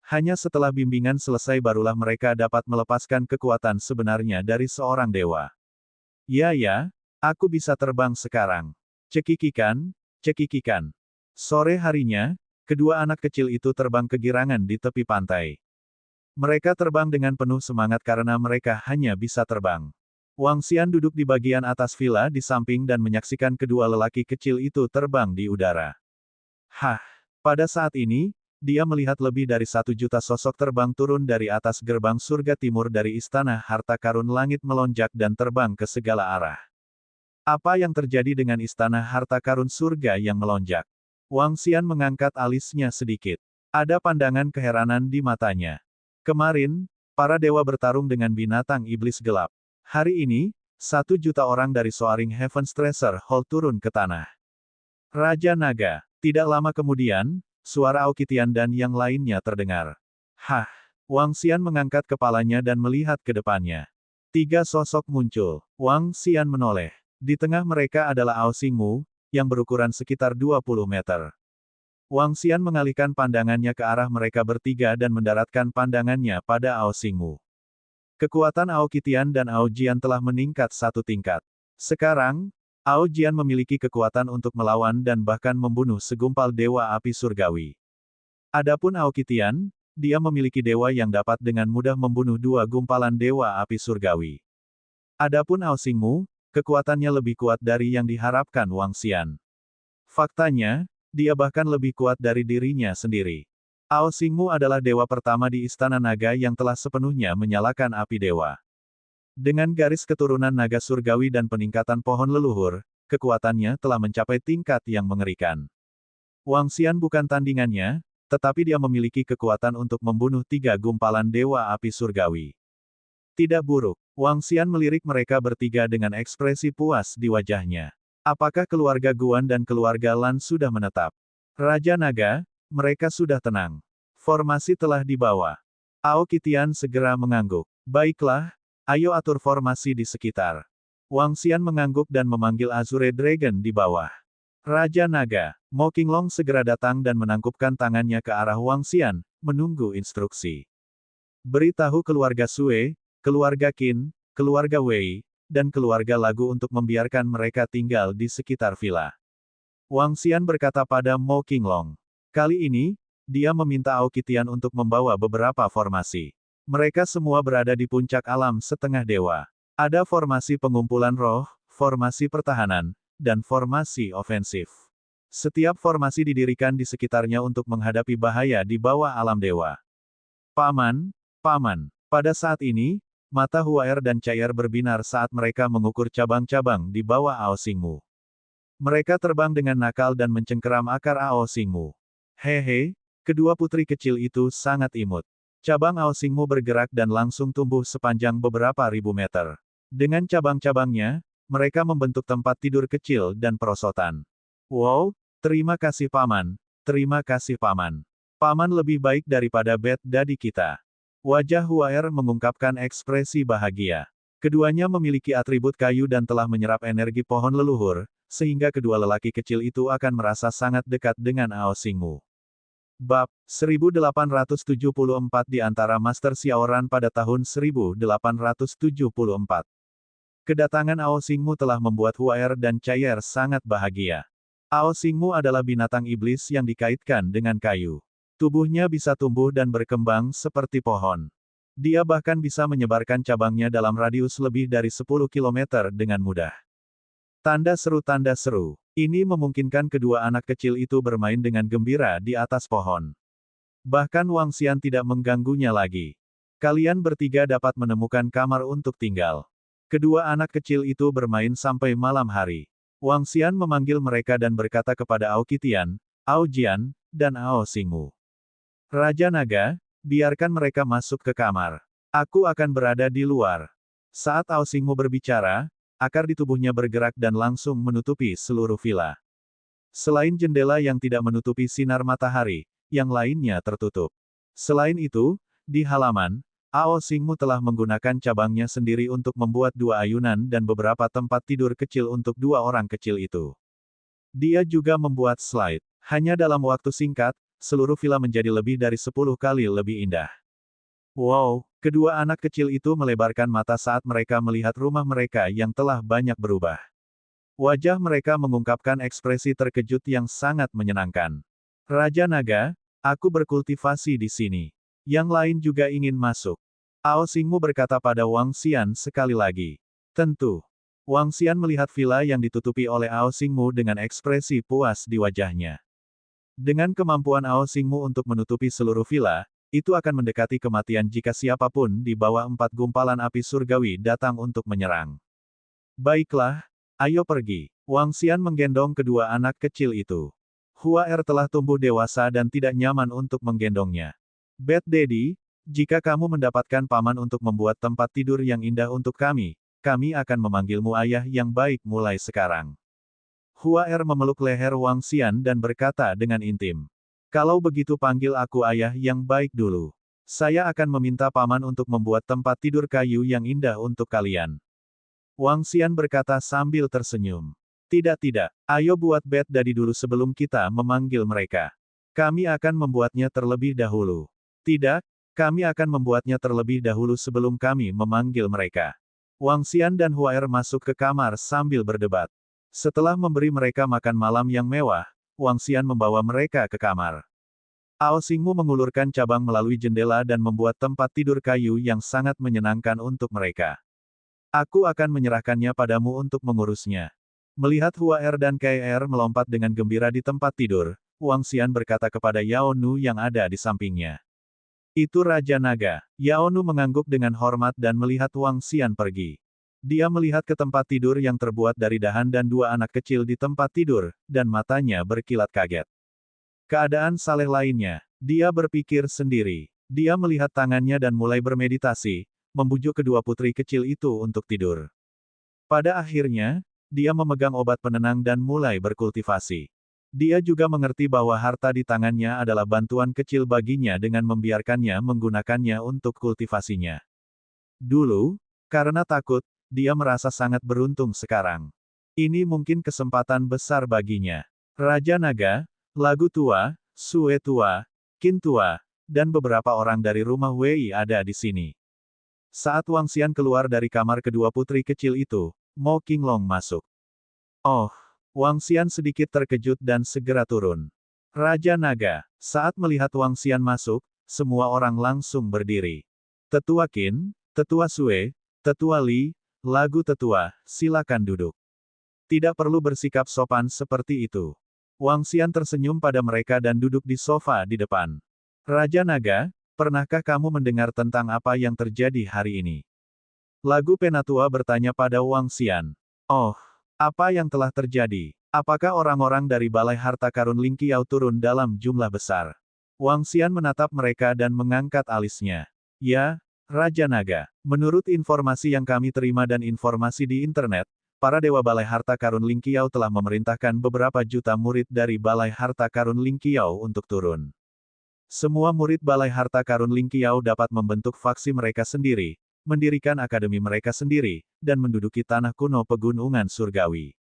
Hanya setelah bimbingan selesai barulah mereka dapat melepaskan kekuatan sebenarnya dari seorang dewa. Ya, aku bisa terbang sekarang. Cekikikan, cekikikan. Sore harinya, kedua anak kecil itu terbang kegirangan di tepi pantai. Mereka terbang dengan penuh semangat karena mereka hanya bisa terbang. Wang Xian duduk di bagian atas villa di samping dan menyaksikan kedua lelaki kecil itu terbang di udara. Pada saat ini, dia melihat lebih dari 1 juta sosok terbang turun dari atas gerbang surga timur dari istana harta karun langit melonjak dan terbang ke segala arah. Apa yang terjadi dengan istana harta karun surga yang melonjak? Wang Xian mengangkat alisnya sedikit. Ada pandangan keheranan di matanya. Kemarin, para dewa bertarung dengan binatang iblis gelap. Hari ini, 1 juta orang dari Soaring Heaven's Treasure Hall turun ke tanah. Raja Naga. Tidak lama kemudian, suara Aokitian dan yang lainnya terdengar. Wang Xian mengangkat kepalanya dan melihat ke depannya. 3 sosok muncul. Wang Xian menoleh. Di tengah mereka adalah Ao Xingmu, yang berukuran sekitar 20 meter. Wang Xian mengalihkan pandangannya ke arah mereka bertiga dan mendaratkan pandangannya pada Ao Xingmu. Kekuatan Aokitian dan Ao Jian telah meningkat 1 tingkat. Sekarang, Ao Jian memiliki kekuatan untuk melawan dan bahkan membunuh segumpal dewa api surgawi. Adapun Aokitian, dia memiliki dewa yang dapat dengan mudah membunuh 2 gumpalan dewa api surgawi. Adapun Ao Xingmu, kekuatannya lebih kuat dari yang diharapkan Wang Xian. Faktanya, dia bahkan lebih kuat dari dirinya sendiri. Ao Xingmu adalah dewa pertama di Istana Naga yang telah sepenuhnya menyalakan api dewa. Dengan garis keturunan naga surgawi dan peningkatan pohon leluhur, kekuatannya telah mencapai tingkat yang mengerikan. Wang Xian bukan tandingannya, tetapi dia memiliki kekuatan untuk membunuh 3 gumpalan dewa api surgawi. Tidak buruk. Wang Xian melirik mereka bertiga dengan ekspresi puas di wajahnya. Apakah keluarga Guan dan keluarga Lan sudah menetap? Raja Naga, mereka sudah tenang. Formasi telah dibawa. Aokitian segera mengangguk. Baiklah, ayo atur formasi di sekitar. Wang Xian mengangguk dan memanggil Azure Dragon di bawah. Raja Naga, Mo Qinglong segera datang dan menangkupkan tangannya ke arah Wang Xian, menunggu instruksi. Beritahu keluarga Sue, keluarga Qin, keluarga Wei, dan keluarga Lagu untuk membiarkan mereka tinggal di sekitar villa. Wang Xian berkata pada Mo Qinglong. Kali ini, dia meminta Aokitian untuk membawa beberapa formasi. Mereka semua berada di puncak alam setengah dewa. Ada formasi pengumpulan roh, formasi pertahanan, dan formasi ofensif. Setiap formasi didirikan di sekitarnya untuk menghadapi bahaya di bawah alam dewa. Paman, pada saat ini, mata Hua Er dan Cai Er berbinar saat mereka mengukur cabang-cabang di bawah Ao Xingmu. Mereka terbang dengan nakal dan mencengkeram akar Ao Xingmu. Kedua putri kecil itu sangat imut. Cabang Ao Xingmu bergerak dan langsung tumbuh sepanjang beberapa ribu meter. Dengan cabang-cabangnya, mereka membentuk tempat tidur kecil dan perosotan. Wow, terima kasih Paman. Terima kasih Paman. Paman lebih baik daripada Bad Daddy kita. Wajah Huaer mengungkapkan ekspresi bahagia. Keduanya memiliki atribut kayu dan telah menyerap energi pohon leluhur, sehingga kedua lelaki kecil itu akan merasa sangat dekat dengan Ao Xingmu. Bab 1874 di antara Master Xiaoran pada tahun 1874. Kedatangan Ao Xingmu telah membuat Huaer dan Chaier sangat bahagia. Ao Xingmu adalah binatang iblis yang dikaitkan dengan kayu. Tubuhnya bisa tumbuh dan berkembang seperti pohon. Dia bahkan bisa menyebarkan cabangnya dalam radius lebih dari 10 km dengan mudah. Tanda seru. Ini memungkinkan kedua anak kecil itu bermain dengan gembira di atas pohon. Bahkan Wang Xian tidak mengganggunya lagi. Kalian bertiga dapat menemukan kamar untuk tinggal. Kedua anak kecil itu bermain sampai malam hari. Wang Xian memanggil mereka dan berkata kepada Ao Qitian, Ao Jian, dan Ao Xingmu. Raja Naga, biarkan mereka masuk ke kamar. Aku akan berada di luar. Saat Ao Xingmu berbicara, akar di tubuhnya bergerak dan langsung menutupi seluruh villa. Selain jendela yang tidak menutupi sinar matahari, yang lainnya tertutup. Selain itu, di halaman, Ao Xingmu telah menggunakan cabangnya sendiri untuk membuat dua ayunan dan beberapa tempat tidur kecil untuk dua orang kecil itu. Dia juga membuat slide. Hanya dalam waktu singkat, seluruh villa menjadi lebih dari 10 kali lebih indah. Wow, kedua anak kecil itu melebarkan mata saat mereka melihat rumah mereka yang telah banyak berubah. Wajah mereka mengungkapkan ekspresi terkejut yang sangat menyenangkan. Raja Naga, aku berkultivasi di sini. Yang lain juga ingin masuk. Ao Xingmu berkata pada Wang Xian sekali lagi. Tentu. Wang Xian melihat villa yang ditutupi oleh Ao Xingmu dengan ekspresi puas di wajahnya. Dengan kemampuan Ao Xingmu untuk menutupi seluruh villa, itu akan mendekati kematian jika siapapun di bawah 4 gumpalan api surgawi datang untuk menyerang. Baiklah, ayo pergi. Wang Xian menggendong kedua anak kecil itu. Huaer telah tumbuh dewasa dan tidak nyaman untuk menggendongnya. Bad Daddy, jika kamu mendapatkan paman untuk membuat tempat tidur yang indah untuk kami akan memanggilmu ayah yang baik mulai sekarang. Huaer memeluk leher Wang Xian dan berkata dengan intim. Kalau begitu panggil aku ayah yang baik dulu. Saya akan meminta paman untuk membuat tempat tidur kayu yang indah untuk kalian. Wang Xian berkata sambil tersenyum. Tidak, ayo buat Bad Daddy dulu sebelum kita memanggil mereka. Kami akan membuatnya terlebih dahulu. Tidak, kami akan membuatnya terlebih dahulu sebelum kami memanggil mereka. Wang Xian dan Huaer masuk ke kamar sambil berdebat. Setelah memberi mereka makan malam yang mewah, Wang Xian membawa mereka ke kamar. Ao Xingmu mengulurkan cabang melalui jendela dan membuat tempat tidur kayu yang sangat menyenangkan untuk mereka. Aku akan menyerahkannya padamu untuk mengurusnya. Melihat Huaer dan Kai'er melompat dengan gembira di tempat tidur, Wang Xian berkata kepada Yao Nu yang ada di sampingnya. Itu Raja Naga. Yao Nu mengangguk dengan hormat dan melihat Wang Xian pergi. Dia melihat ke tempat tidur yang terbuat dari dahan dan dua anak kecil di tempat tidur, dan matanya berkilat kaget. Keadaan Saleh lainnya, dia berpikir sendiri. Dia melihat tangannya dan mulai bermeditasi, membujuk kedua putri kecil itu untuk tidur. Pada akhirnya, dia memegang obat penenang dan mulai berkultivasi. Dia juga mengerti bahwa harta di tangannya adalah bantuan kecil baginya dengan membiarkannya menggunakannya untuk kultivasinya. Dulu, karena takut, dia merasa sangat beruntung sekarang. Ini mungkin kesempatan besar baginya. Raja Naga, Lagu Tua, Sue Tua, Qin Tua, dan beberapa orang dari rumah Wei ada di sini. Saat Wang Xian keluar dari kamar kedua putri kecil itu, Mo Qinglong masuk. Oh, Wang Xian sedikit terkejut dan segera turun. Raja Naga, saat melihat Wang Xian masuk, semua orang langsung berdiri. Tetua Qin, Tetua Sue, Tetua Li, Lagu Tetua, silakan duduk. Tidak perlu bersikap sopan seperti itu. Wang Xian tersenyum pada mereka dan duduk di sofa di depan. Raja Naga, pernahkah kamu mendengar tentang apa yang terjadi hari ini? Lagu Penatua bertanya pada Wang Xian. Oh, apa yang telah terjadi? Apakah orang-orang dari Balai Harta Karun Ling Qiao turun dalam jumlah besar? Wang Xian menatap mereka dan mengangkat alisnya. Ya, Raja Naga. Menurut informasi yang kami terima dan informasi di internet, para dewa Balai Harta Karun Lingqiao telah memerintahkan beberapa juta murid dari Balai Harta Karun Lingqiao untuk turun. Semua murid Balai Harta Karun Lingqiao dapat membentuk faksi mereka sendiri, mendirikan akademi mereka sendiri, dan menduduki tanah kuno pegunungan surgawi.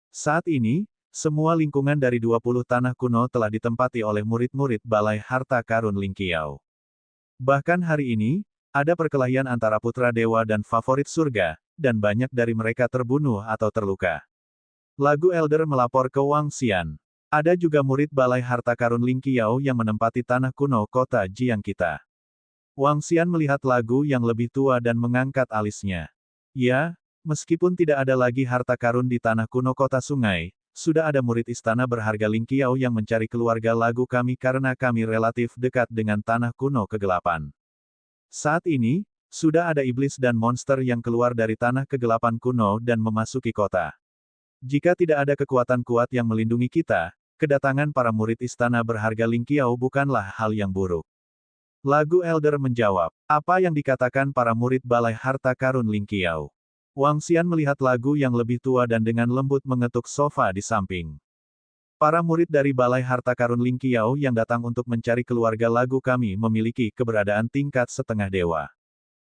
Saat ini, semua lingkungan dari 20 tanah kuno telah ditempati oleh murid-murid Balai Harta Karun Lingqiao. Bahkan hari ini, ada perkelahian antara putra dewa dan favorit surga, dan banyak dari mereka terbunuh atau terluka. Lagu Elder melapor ke Wang Xian. Ada juga murid Balai Harta Karun Lingqiao yang menempati tanah kuno kota Jiang kita. Wang Xian melihat Lagu yang lebih tua dan mengangkat alisnya. Ya, meskipun tidak ada lagi harta karun di tanah kuno kota sungai, sudah ada murid istana berharga Lingqiao yang mencari keluarga Lagu kami karena kami relatif dekat dengan tanah kuno kegelapan. Saat ini, sudah ada iblis dan monster yang keluar dari tanah kegelapan kuno dan memasuki kota. Jika tidak ada kekuatan kuat yang melindungi kita, kedatangan para murid istana berharga Lingqiao bukanlah hal yang buruk. Lagu Elder menjawab, apa yang dikatakan para murid Balai Harta Karun Lingqiao? Wang Xian melihat Lagu yang lebih tua dan dengan lembut mengetuk sofa di samping. Para murid dari Balai Harta Karun Lingqiao yang datang untuk mencari keluarga Lagu kami memiliki keberadaan tingkat setengah dewa.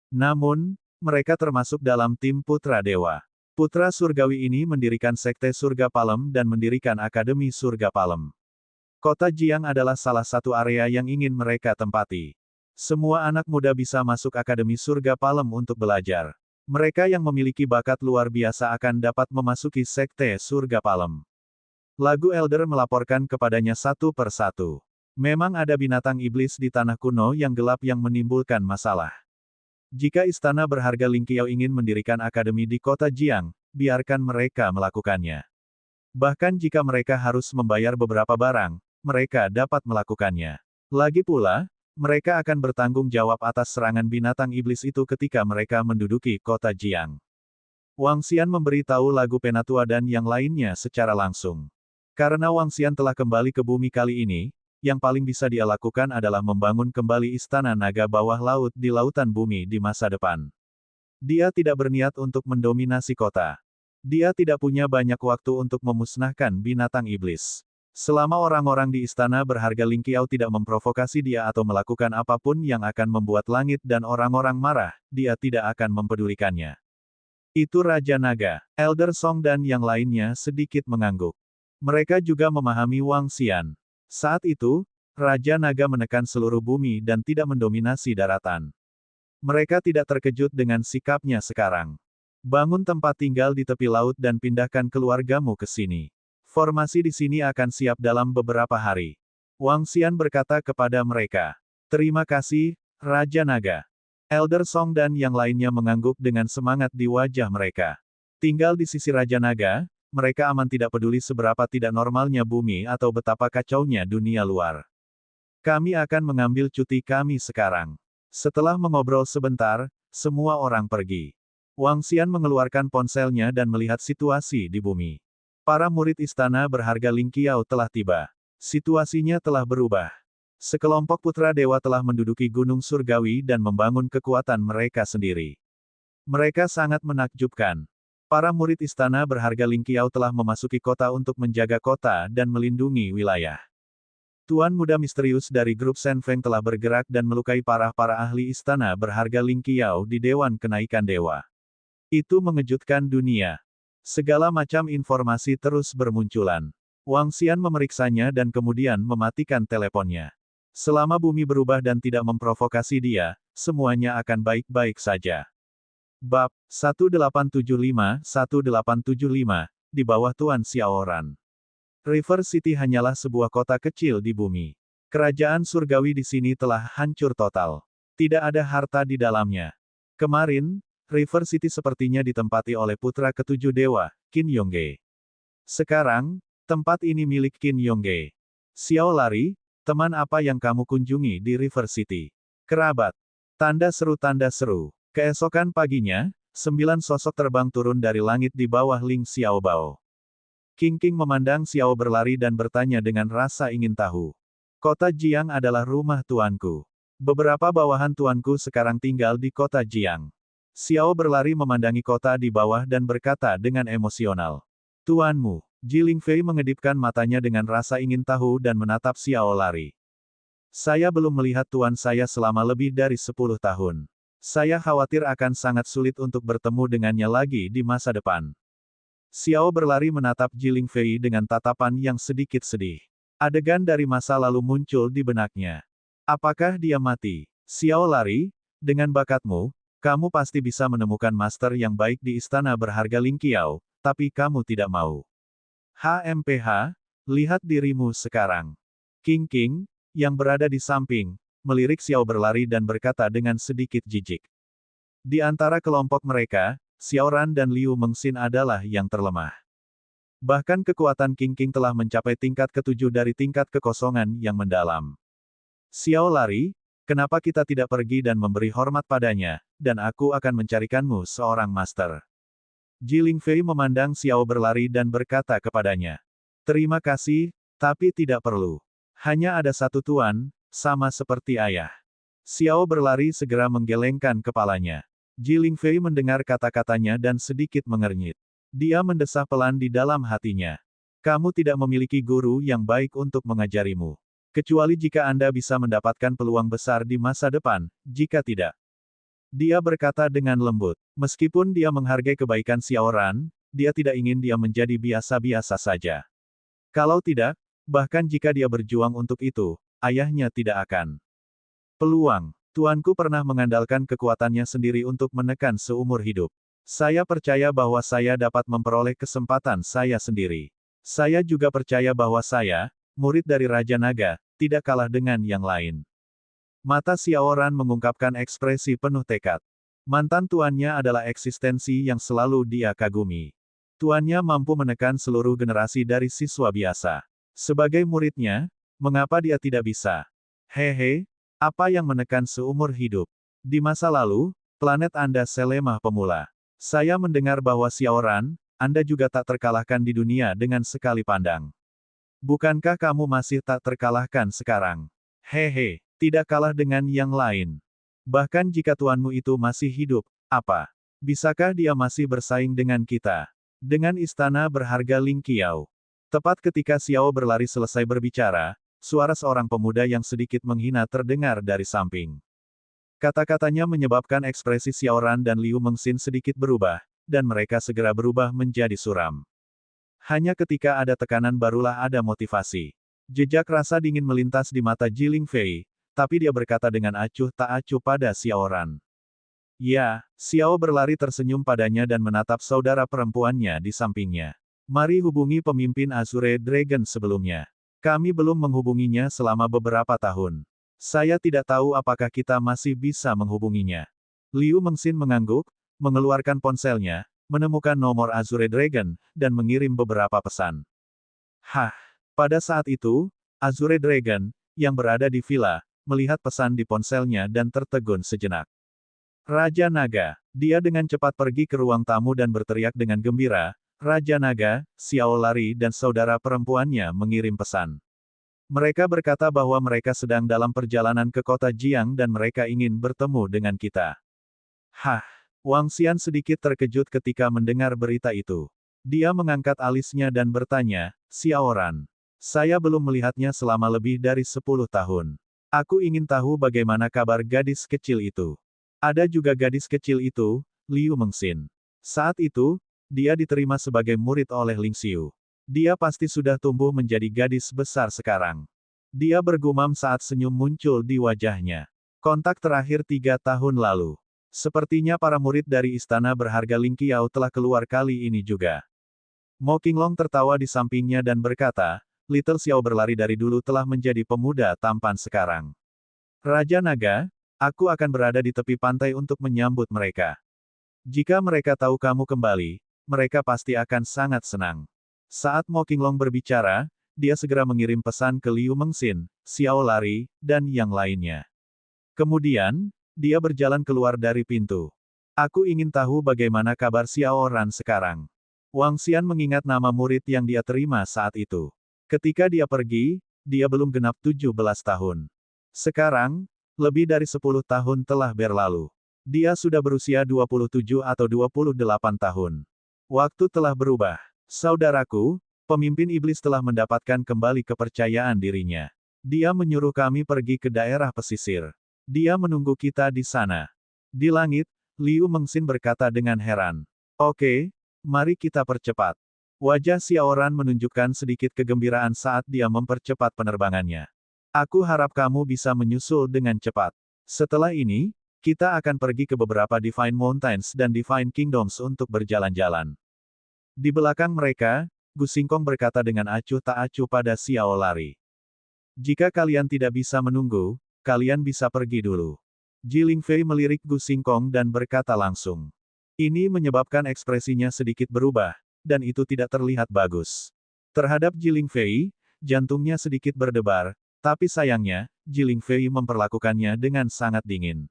Namun, mereka termasuk dalam tim Putra Dewa. Putra Surgawi ini mendirikan Sekte Surga Palem dan mendirikan Akademi Surga Palem. Kota Jiang adalah salah satu area yang ingin mereka tempati. Semua anak muda bisa masuk Akademi Surga Palem untuk belajar. Mereka yang memiliki bakat luar biasa akan dapat memasuki Sekte Surga Palem. Lagu Elder melaporkan kepadanya satu per satu. Memang ada binatang iblis di tanah kuno yang gelap yang menimbulkan masalah. Jika istana berharga Lingqiao ingin mendirikan akademi di kota Jiang, biarkan mereka melakukannya. Bahkan jika mereka harus membayar beberapa barang, mereka dapat melakukannya. Lagi pula, mereka akan bertanggung jawab atas serangan binatang iblis itu ketika mereka menduduki kota Jiang. Wang Xian memberi tahu Lagu Penatua dan yang lainnya secara langsung. Karena Wang Xian telah kembali ke bumi kali ini, yang paling bisa dia lakukan adalah membangun kembali istana naga bawah laut di lautan bumi di masa depan. Dia tidak berniat untuk mendominasi kota. Dia tidak punya banyak waktu untuk memusnahkan binatang iblis. Selama orang-orang di istana berharga Lingqiao tidak memprovokasi dia atau melakukan apapun yang akan membuat langit dan orang-orang marah, dia tidak akan mempedulikannya. Itu Raja Naga, Elder Song dan yang lainnya sedikit mengangguk. Mereka juga memahami Wang Xian. Saat itu, Raja Naga menekan seluruh bumi dan tidak mendominasi daratan. Mereka tidak terkejut dengan sikapnya sekarang. Bangun tempat tinggal di tepi laut dan pindahkan keluargamu ke sini. Formasi di sini akan siap dalam beberapa hari. Wang Xian berkata kepada mereka. Terima kasih, Raja Naga. Elder Song dan yang lainnya mengangguk dengan semangat di wajah mereka. Tinggal di sisi Raja Naga, mereka aman tidak peduli seberapa tidak normalnya bumi atau betapa kacaunya dunia luar. Kami akan mengambil cuti kami sekarang. Setelah mengobrol sebentar, semua orang pergi. Wang Xian mengeluarkan ponselnya dan melihat situasi di bumi. Para murid istana berharga Lingqiao telah tiba. Situasinya telah berubah. Sekelompok putra dewa telah menduduki gunung surgawi dan membangun kekuatan mereka sendiri. Mereka sangat menakjubkan. Para murid istana berharga Lingqiao telah memasuki kota untuk menjaga kota dan melindungi wilayah. Tuan muda misterius dari grup Shen Feng telah bergerak dan melukai para ahli istana berharga Lingqiao di Dewan Kenaikan Dewa. Itu mengejutkan dunia. Segala macam informasi terus bermunculan. Wang Xian memeriksanya dan kemudian mematikan teleponnya. Selama bumi berubah dan tidak memprovokasi dia, semuanya akan baik-baik saja. Bab 1875-1875, di bawah Tuan Xiaoran. River City hanyalah sebuah kota kecil di bumi. Kerajaan surgawi di sini telah hancur total. Tidak ada harta di dalamnya. Kemarin, River City sepertinya ditempati oleh putra ketujuh dewa, Qin Yongge. Sekarang, tempat ini milik Qin Yongge. Xiao Lari, teman apa yang kamu kunjungi di River City? Kerabat. Tanda seru. Keesokan paginya, 9 sosok terbang turun dari langit di bawah Ling Xiaobao. King memandang Xiao berlari dan bertanya dengan rasa ingin tahu. Kota Jiang adalah rumah tuanku. Beberapa bawahan tuanku sekarang tinggal di kota Jiang. Xiao berlari memandangi kota di bawah dan berkata dengan emosional. Tuanmu. Ji Lingfei mengedipkan matanya dengan rasa ingin tahu dan menatap Xiao lari. Saya belum melihat tuan saya selama lebih dari 10 tahun. Saya khawatir akan sangat sulit untuk bertemu dengannya lagi di masa depan. Xiao berlari menatap Ji Lingfei dengan tatapan yang sedikit sedih. Adegan dari masa lalu muncul di benaknya. Apakah dia mati? Xiao lari, dengan bakatmu, kamu pasti bisa menemukan master yang baik di istana berharga Ling Qiao, tapi kamu tidak mau. HMPH, lihat dirimu sekarang. King, yang berada di samping, melirik Xiao berlari dan berkata dengan sedikit jijik. Di antara kelompok mereka, Xiao Ran dan Liu Mengxin adalah yang terlemah. Bahkan kekuatan King telah mencapai tingkat ke-7 dari tingkat kekosongan yang mendalam. Xiao lari, kenapa kita tidak pergi dan memberi hormat padanya, dan aku akan mencarikanmu seorang master. Ji Lingfei memandang Xiao berlari dan berkata kepadanya. Terima kasih, tapi tidak perlu. Hanya ada satu tuan, sama seperti ayah. Xiao berlari segera menggelengkan kepalanya. Ji Lingfei mendengar kata-katanya dan sedikit mengernyit. Dia mendesah pelan di dalam hatinya. Kamu tidak memiliki guru yang baik untuk mengajarimu. Kecuali jika Anda bisa mendapatkan peluang besar di masa depan, jika tidak. Dia berkata dengan lembut. Meskipun dia menghargai kebaikan Xiao Ran, dia tidak ingin dia menjadi biasa-biasa saja. Kalau tidak, bahkan jika dia berjuang untuk itu, ayahnya tidak akan. Peluang. Tuanku pernah mengandalkan kekuatannya sendiri untuk menekan seumur hidup. Saya percaya bahwa saya dapat memperoleh kesempatan saya sendiri. Saya juga percaya bahwa saya, murid dari Raja Naga, tidak kalah dengan yang lain. Mata Xiao Ran mengungkapkan ekspresi penuh tekad. Mantan tuannya adalah eksistensi yang selalu dia kagumi. Tuannya mampu menekan seluruh generasi dari siswa biasa. Sebagai muridnya, mengapa dia tidak bisa? Hehe, apa yang menekan seumur hidup? Di masa lalu, planet Anda selemah pemula. Saya mendengar bahwa Xiao Ran, Anda juga tak terkalahkan di dunia dengan sekali pandang. Bukankah kamu masih tak terkalahkan sekarang? Hehe, tidak kalah dengan yang lain. Bahkan jika tuanmu itu masih hidup, apa? Bisakah dia masih bersaing dengan kita? Dengan istana berharga Ling Qiao. Tepat ketika Xiao berlari selesai berbicara, suara seorang pemuda yang sedikit menghina terdengar dari samping. Kata-katanya menyebabkan ekspresi Xiao Ran dan Liu Mengxin sedikit berubah, dan mereka segera berubah menjadi suram. Hanya ketika ada tekanan barulah ada motivasi. Jejak rasa dingin melintas di mata Ji Lingfei, tapi dia berkata dengan acuh tak acuh pada Xiao Ran. Ya, Xiao berlari tersenyum padanya dan menatap saudara perempuannya di sampingnya. Mari hubungi pemimpin Azure Dragon sebelumnya. Kami belum menghubunginya selama beberapa tahun. Saya tidak tahu apakah kita masih bisa menghubunginya. Liu Mengxin mengangguk, mengeluarkan ponselnya, menemukan nomor Azure Dragon, dan mengirim beberapa pesan. Hah! Pada saat itu, Azure Dragon, yang berada di villa, melihat pesan di ponselnya dan tertegun sejenak. Raja Naga. Dia dengan cepat pergi ke ruang tamu dan berteriak dengan gembira, Raja Naga, Xiao lari dan saudara perempuannya mengirim pesan. Mereka berkata bahwa mereka sedang dalam perjalanan ke kota Jiang dan mereka ingin bertemu dengan kita. Hah! Wang Xian sedikit terkejut ketika mendengar berita itu. Dia mengangkat alisnya dan bertanya, Xiao Ran. Saya belum melihatnya selama lebih dari 10 tahun. Aku ingin tahu bagaimana kabar gadis kecil itu. Ada juga gadis kecil itu, Liu Mengxin. Saat itu, dia diterima sebagai murid oleh Ling Xiu. Dia pasti sudah tumbuh menjadi gadis besar sekarang. Dia bergumam saat senyum muncul di wajahnya. Kontak terakhir 3 tahun lalu. Sepertinya para murid dari istana berharga Ling Qiao telah keluar kali ini juga. Mo Qinglong tertawa di sampingnya dan berkata, Little Xiao berlari dari dulu telah menjadi pemuda tampan sekarang. Raja Naga, aku akan berada di tepi pantai untuk menyambut mereka. Jika mereka tahu kamu kembali, mereka pasti akan sangat senang. Saat Mo Qinglong berbicara, dia segera mengirim pesan ke Liu Mengxin, Xiao lari, dan yang lainnya. Kemudian, dia berjalan keluar dari pintu. Aku ingin tahu bagaimana kabar Xiao Ran sekarang. Wang Xian mengingat nama murid yang dia terima saat itu. Ketika dia pergi, dia belum genap 17 tahun. Sekarang, lebih dari 10 tahun telah berlalu. Dia sudah berusia 27 atau 28 tahun. Waktu telah berubah. Saudaraku, pemimpin iblis telah mendapatkan kembali kepercayaan dirinya. Dia menyuruh kami pergi ke daerah pesisir. Dia menunggu kita di sana. Di langit, Liu Mengxin berkata dengan heran. Oke, mari kita percepat. Wajah Xiaoran menunjukkan sedikit kegembiraan saat dia mempercepat penerbangannya. Aku harap kamu bisa menyusul dengan cepat. Setelah ini, kita akan pergi ke beberapa Divine Mountains dan Divine Kingdoms untuk berjalan-jalan. Di belakang mereka, Gu Xingkong berkata dengan acuh tak acuh pada Xiao Lari. Jika kalian tidak bisa menunggu, kalian bisa pergi dulu. Ji Lingfei melirik Gu Xingkong dan berkata langsung. Ini menyebabkan ekspresinya sedikit berubah, dan itu tidak terlihat bagus. Terhadap Ji Lingfei, jantungnya sedikit berdebar, tapi sayangnya, Ji Lingfei memperlakukannya dengan sangat dingin.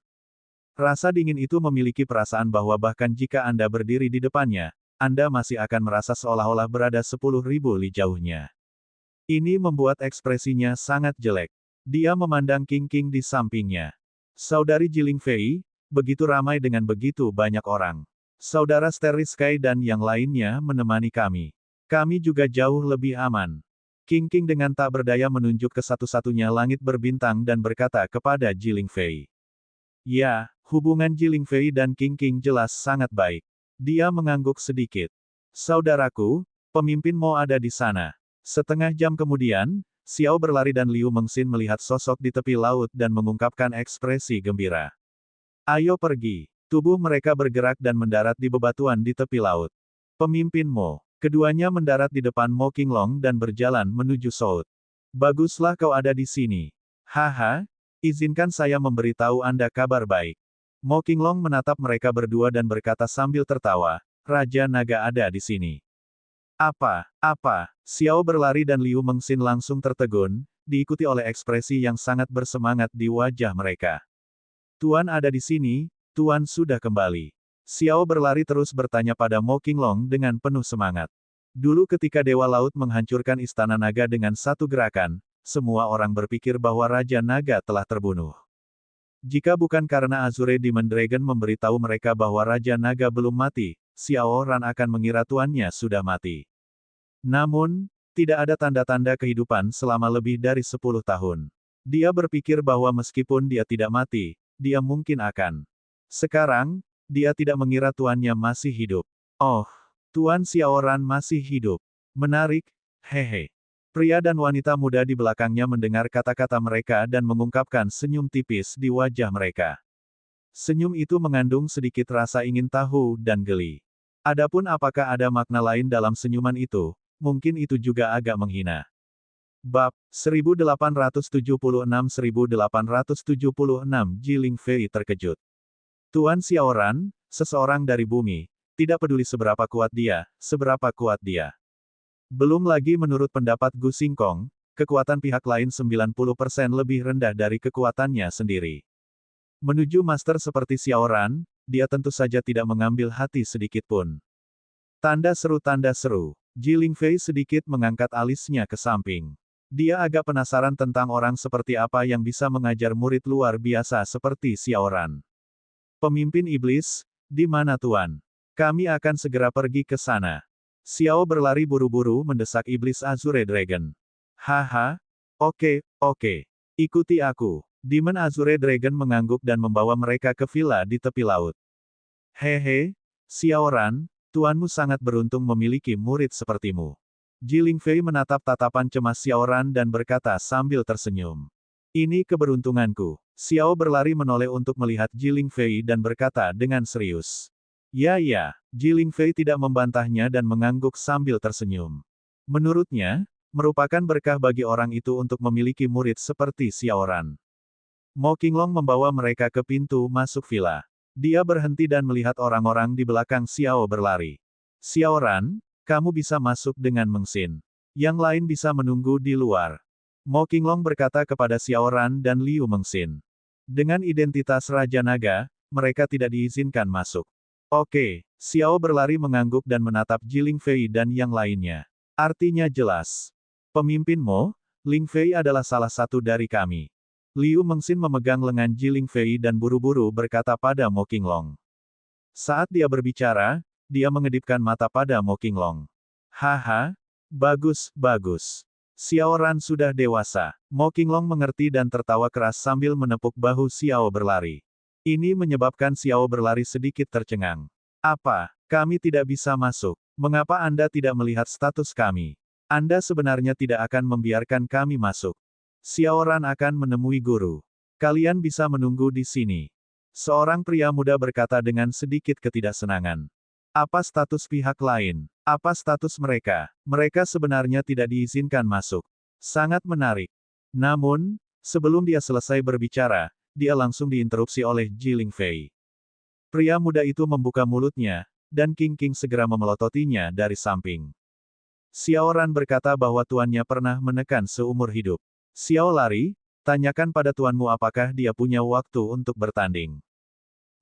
Rasa dingin itu memiliki perasaan bahwa bahkan jika Anda berdiri di depannya, Anda masih akan merasa seolah-olah berada 10.000 li jauhnya. Ini membuat ekspresinya sangat jelek. Dia memandang King King di sampingnya. Saudari Ji Lingfei, begitu ramai dengan begitu banyak orang. Saudara Steriskay dan yang lainnya menemani kami. Kami juga jauh lebih aman. King King dengan tak berdaya menunjuk ke satu-satunya langit berbintang dan berkata kepada Ji Lingfei. Ya, hubungan Ji Lingfei dan King King jelas sangat baik. Dia mengangguk sedikit. Saudaraku, pemimpin Mo ada di sana. Setengah jam kemudian, Xiao berlari dan Liu Mengxin melihat sosok di tepi laut dan mengungkapkan ekspresi gembira. Ayo pergi. Tubuh mereka bergerak dan mendarat di bebatuan di tepi laut. Pemimpin Mo. Keduanya mendarat di depan Mo Qinglong dan berjalan menuju Sout. Baguslah kau ada di sini. Haha, izinkan saya memberitahu Anda kabar baik. Mo Qinglong menatap mereka berdua dan berkata sambil tertawa, Raja Naga ada di sini. Apa? Xiao berlari dan Liu Mengxin langsung tertegun, diikuti oleh ekspresi yang sangat bersemangat di wajah mereka. Tuan ada di sini, Tuan sudah kembali. Xiao berlari terus bertanya pada Mo Qinglong dengan penuh semangat. Dulu ketika Dewa Laut menghancurkan Istana Naga dengan satu gerakan, semua orang berpikir bahwa Raja Naga telah terbunuh. Jika bukan karena Azure Demon Dragon memberitahu mereka bahwa Raja Naga belum mati, Xiao Ran akan mengira tuannya sudah mati. Namun, tidak ada tanda-tanda kehidupan selama lebih dari 10 tahun. Dia berpikir bahwa meskipun dia tidak mati, dia mungkin akan. Sekarang, dia tidak mengira tuannya masih hidup. Oh, Tuan Xiaoran masih hidup. Menarik, hehe. Pria dan wanita muda di belakangnya mendengar kata-kata mereka dan mengungkapkan senyum tipis di wajah mereka. Senyum itu mengandung sedikit rasa ingin tahu dan geli. Adapun apakah ada makna lain dalam senyuman itu, mungkin itu juga agak menghina. Bab 1876-1876 Ji Lingfei terkejut. Tuan Xiaoran, seseorang dari bumi, tidak peduli seberapa kuat dia. Belum lagi menurut pendapat Gu Xingkong, kekuatan pihak lain 90% lebih rendah dari kekuatannya sendiri. Menuju master seperti Xiaoran, dia tentu saja tidak mengambil hati sedikit pun. Tanda seru. Ji Lingfei sedikit mengangkat alisnya ke samping. Dia agak penasaran tentang orang seperti apa yang bisa mengajar murid luar biasa seperti Xiaoran. Pemimpin iblis, di mana Tuan? Kami akan segera pergi ke sana. Xiao berlari buru-buru mendesak iblis Azure Dragon. Haha, oke. Ikuti aku. Demon Azure Dragon mengangguk dan membawa mereka ke villa di tepi laut. Hehe, Xiaoran, tuanmu sangat beruntung memiliki murid sepertimu. Ji Lingfei menatap tatapan cemas Xiaoran dan berkata sambil tersenyum. Ini keberuntunganku. Xiao berlari menoleh untuk melihat Ji Lingfei dan berkata dengan serius. Ya, Ji Lingfei tidak membantahnya dan mengangguk sambil tersenyum. Menurutnya, merupakan berkah bagi orang itu untuk memiliki murid seperti Xiaoran. Mo Qinglong membawa mereka ke pintu masuk villa. Dia berhenti dan melihat orang-orang di belakang Xiao berlari. Xiaoran, kamu bisa masuk dengan Mengxin. Yang lain bisa menunggu di luar. Mo Qinglong berkata kepada Xiaoran dan Liu Mengxin. Dengan identitas Raja Naga, mereka tidak diizinkan masuk. Oke, Xiao berlari mengangguk dan menatap Ji Lingfei dan yang lainnya. Artinya jelas. Pemimpin Mo, Lingfei adalah salah satu dari kami. Liu Mengxin memegang lengan Jiling Fei dan buru-buru berkata pada Mo Qinglong. Saat dia berbicara, dia mengedipkan mata pada Mo Qinglong. Haha, bagus, bagus. Xiao Ran sudah dewasa. Mo Qinglong mengerti dan tertawa keras sambil menepuk bahu Xiao berlari. Ini menyebabkan Xiao berlari sedikit tercengang. Apa, kami tidak bisa masuk? Mengapa Anda tidak melihat status kami? Anda sebenarnya tidak akan membiarkan kami masuk. Xiao Ran akan menemui guru. Kalian bisa menunggu di sini. Seorang pria muda berkata dengan sedikit ketidaksenangan. Apa status pihak lain? Apa status mereka? Mereka sebenarnya tidak diizinkan masuk. Sangat menarik. Namun, sebelum dia selesai berbicara, dia langsung diinterupsi oleh Jiling Fei. Pria muda itu membuka mulutnya, dan King King segera memelototinya dari samping. Xiao Ran berkata bahwa tuannya pernah menekan seumur hidup. Xiao Lari, tanyakan pada tuanmu apakah dia punya waktu untuk bertanding.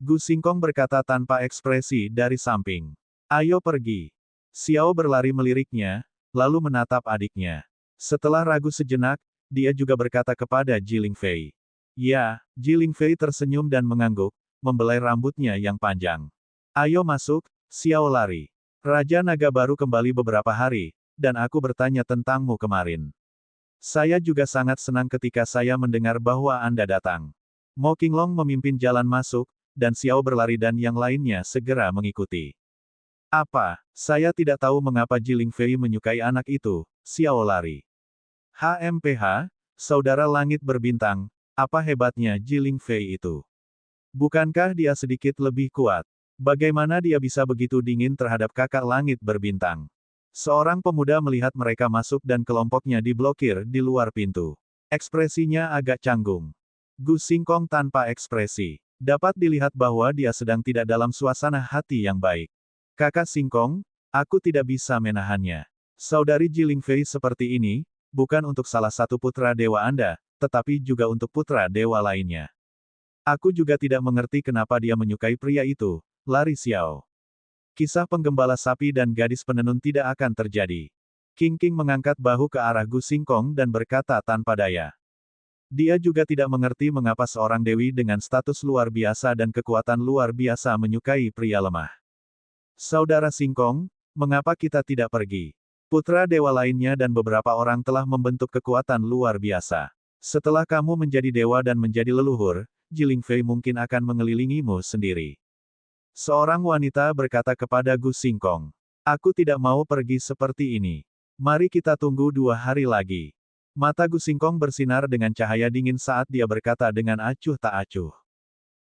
Gu Xingkong berkata tanpa ekspresi dari samping. Ayo pergi. Xiao berlari meliriknya, lalu menatap adiknya. Setelah ragu sejenak, dia juga berkata kepada Jiling Fei. Ya, Jiling Fei tersenyum dan mengangguk, membelai rambutnya yang panjang. Ayo masuk, Xiao Lari. Raja Naga baru kembali beberapa hari, dan aku bertanya tentangmu kemarin. Saya juga sangat senang ketika saya mendengar bahwa Anda datang. Mo Qinglong memimpin jalan masuk, dan Xiao berlari dan yang lainnya segera mengikuti. Apa, saya tidak tahu mengapa Jiling Fei menyukai anak itu, Xiao Lari. HMPH, Saudara Langit Berbintang, apa hebatnya Jiling Fei itu? Bukankah dia sedikit lebih kuat? Bagaimana dia bisa begitu dingin terhadap kakak langit berbintang? Seorang pemuda melihat mereka masuk dan kelompoknya diblokir di luar pintu. Ekspresinya agak canggung. Gu Xingkong tanpa ekspresi. Dapat dilihat bahwa dia sedang tidak dalam suasana hati yang baik. Kakak Xingkong, aku tidak bisa menahannya. Saudari Jiling Fei seperti ini, bukan untuk salah satu putra dewa Anda, tetapi juga untuk putra dewa lainnya. Aku juga tidak mengerti kenapa dia menyukai pria itu, Lari Xiao. Kisah penggembala sapi dan gadis penenun tidak akan terjadi. King King mengangkat bahu ke arah Gu Xingkong dan berkata tanpa daya. Dia juga tidak mengerti mengapa seorang dewi dengan status luar biasa dan kekuatan luar biasa menyukai pria lemah. Saudara Xingkong, mengapa kita tidak pergi? Putra dewa lainnya dan beberapa orang telah membentuk kekuatan luar biasa. Setelah kamu menjadi dewa dan menjadi leluhur, Jiling Fei mungkin akan mengelilingimu sendiri. Seorang wanita berkata kepada Gu Xingkong. Aku tidak mau pergi seperti ini. Mari kita tunggu 2 hari lagi. Mata Gu Xingkong bersinar dengan cahaya dingin saat dia berkata dengan acuh tak acuh.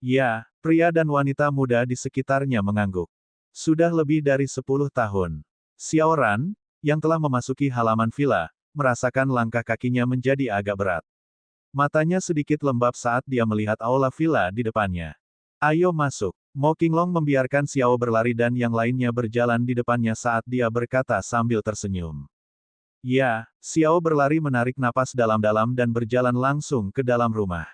Ya, pria dan wanita muda di sekitarnya mengangguk. Sudah lebih dari 10 tahun. Xiao Ran, yang telah memasuki halaman villa, merasakan langkah kakinya menjadi agak berat. Matanya sedikit lembab saat dia melihat aula villa di depannya. Ayo masuk. Mo Qinglong membiarkan Xiao berlari dan yang lainnya berjalan di depannya saat dia berkata sambil tersenyum. Ya, Xiao berlari menarik napas dalam-dalam dan berjalan langsung ke dalam rumah.